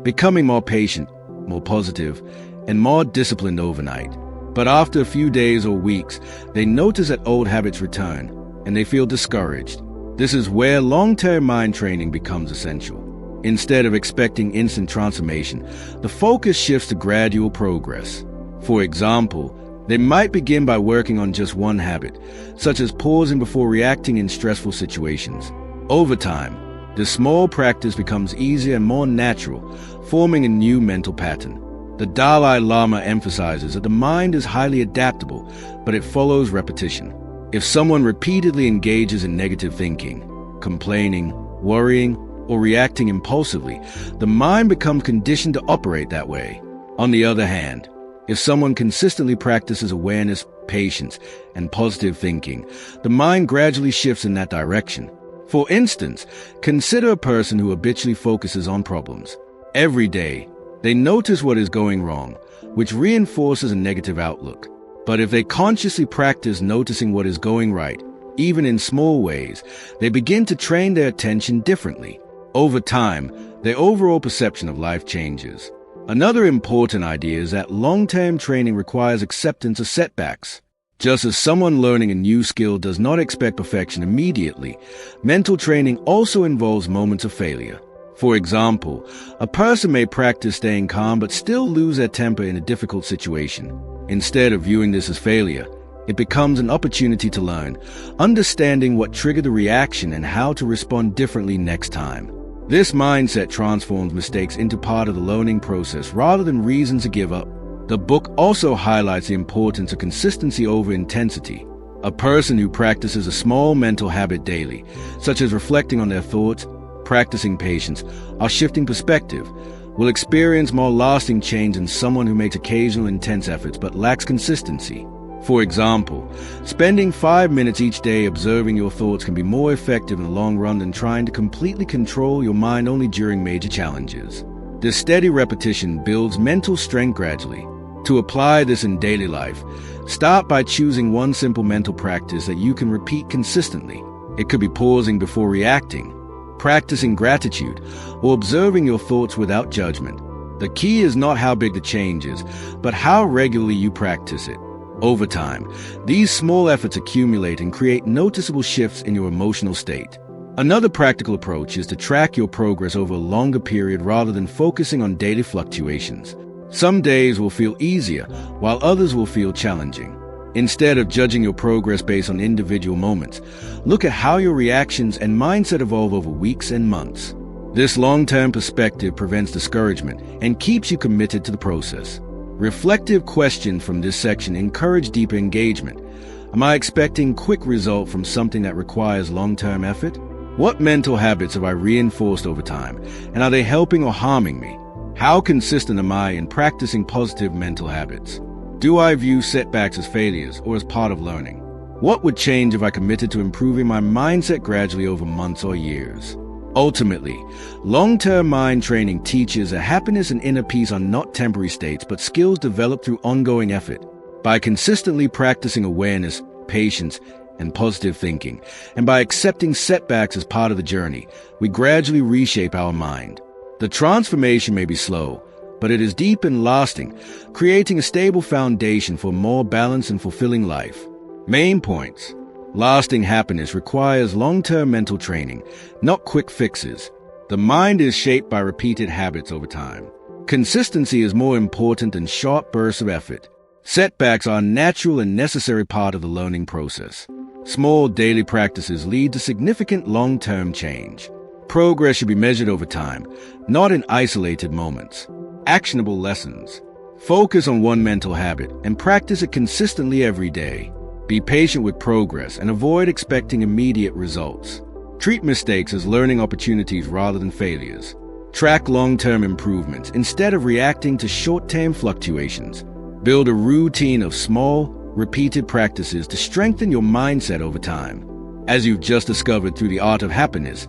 becoming more patient, more positive, and more disciplined overnight. But after a few days or weeks, they notice that old habits return, and they feel discouraged. This is where long-term mind training becomes essential. Instead of expecting instant transformation, the focus shifts to gradual progress. For example, they might begin by working on just one habit, such as pausing before reacting in stressful situations. Over time, this small practice becomes easier and more natural, forming a new mental pattern. The Dalai Lama emphasizes that the mind is highly adaptable, but it follows repetition. If someone repeatedly engages in negative thinking, complaining, worrying, or reacting impulsively, the mind becomes conditioned to operate that way. On the other hand, if someone consistently practices awareness, patience, and positive thinking, the mind gradually shifts in that direction. For instance, consider a person who habitually focuses on problems. Every day, they notice what is going wrong, which reinforces a negative outlook. But if they consciously practice noticing what is going right, even in small ways, they begin to train their attention differently. Over time, their overall perception of life changes. Another important idea is that long-term training requires acceptance of setbacks. Just as someone learning a new skill does not expect perfection immediately, mental training also involves moments of failure. For example, a person may practice staying calm but still lose their temper in a difficult situation. Instead of viewing this as failure, it becomes an opportunity to learn, understanding what triggered the reaction and how to respond differently next time. This mindset transforms mistakes into part of the learning process rather than reasons to give up. The book also highlights the importance of consistency over intensity. A person who practices a small mental habit daily, such as reflecting on their thoughts, practicing patience, or shifting perspective, will experience more lasting change than someone who makes occasional intense efforts but lacks consistency. For example, spending 5 minutes each day observing your thoughts can be more effective in the long run than trying to completely control your mind only during major challenges. This steady repetition builds mental strength gradually. To apply this in daily life, start by choosing one simple mental practice that you can repeat consistently. It could be pausing before reacting, practicing gratitude, or observing your thoughts without judgment. The key is not how big the change is, but how regularly you practice it. Over time, these small efforts accumulate and create noticeable shifts in your emotional state. Another practical approach is to track your progress over a longer period rather than focusing on daily fluctuations. Some days will feel easier, while others will feel challenging. Instead of judging your progress based on individual moments, look at how your reactions and mindset evolve over weeks and months. This long-term perspective prevents discouragement and keeps you committed to the process. Reflective questions from this section encourage deeper engagement. Am I expecting quick result from something that requires long-term effort? What mental habits have I reinforced over time, and are they helping or harming me? How consistent am I in practicing positive mental habits? Do I view setbacks as failures or as part of learning? What would change if I committed to improving my mindset gradually over months or years? Ultimately, long-term mind training teaches that happiness and inner peace are not temporary states but skills developed through ongoing effort. By consistently practicing awareness, patience, and positive thinking, and by accepting setbacks as part of the journey, we gradually reshape our mind. The transformation may be slow, but it is deep and lasting, creating a stable foundation for a more balanced and fulfilling life. Main points. Lasting happiness requires long-term mental training, not quick fixes. The mind is shaped by repeated habits over time. Consistency is more important than short bursts of effort. Setbacks are a natural and necessary part of the learning process. Small daily practices lead to significant long-term change. Progress should be measured over time, not in isolated moments. Actionable lessons. Focus on one mental habit and practice it consistently every day. Be patient with progress and avoid expecting immediate results. Treat mistakes as learning opportunities rather than failures. Track long-term improvements instead of reacting to short-term fluctuations. Build a routine of small, repeated practices to strengthen your mindset over time. As you've just discovered through The Art of Happiness,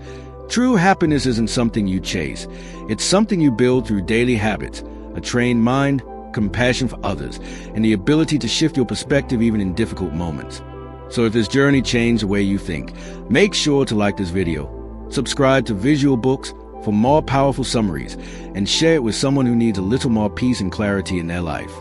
true happiness isn't something you chase. It's something you build through daily habits, a trained mind, compassion for others, and the ability to shift your perspective even in difficult moments. So if this journey changed the way you think, make sure to like this video, subscribe to Visual Books for more powerful summaries, and share it with someone who needs a little more peace and clarity in their life.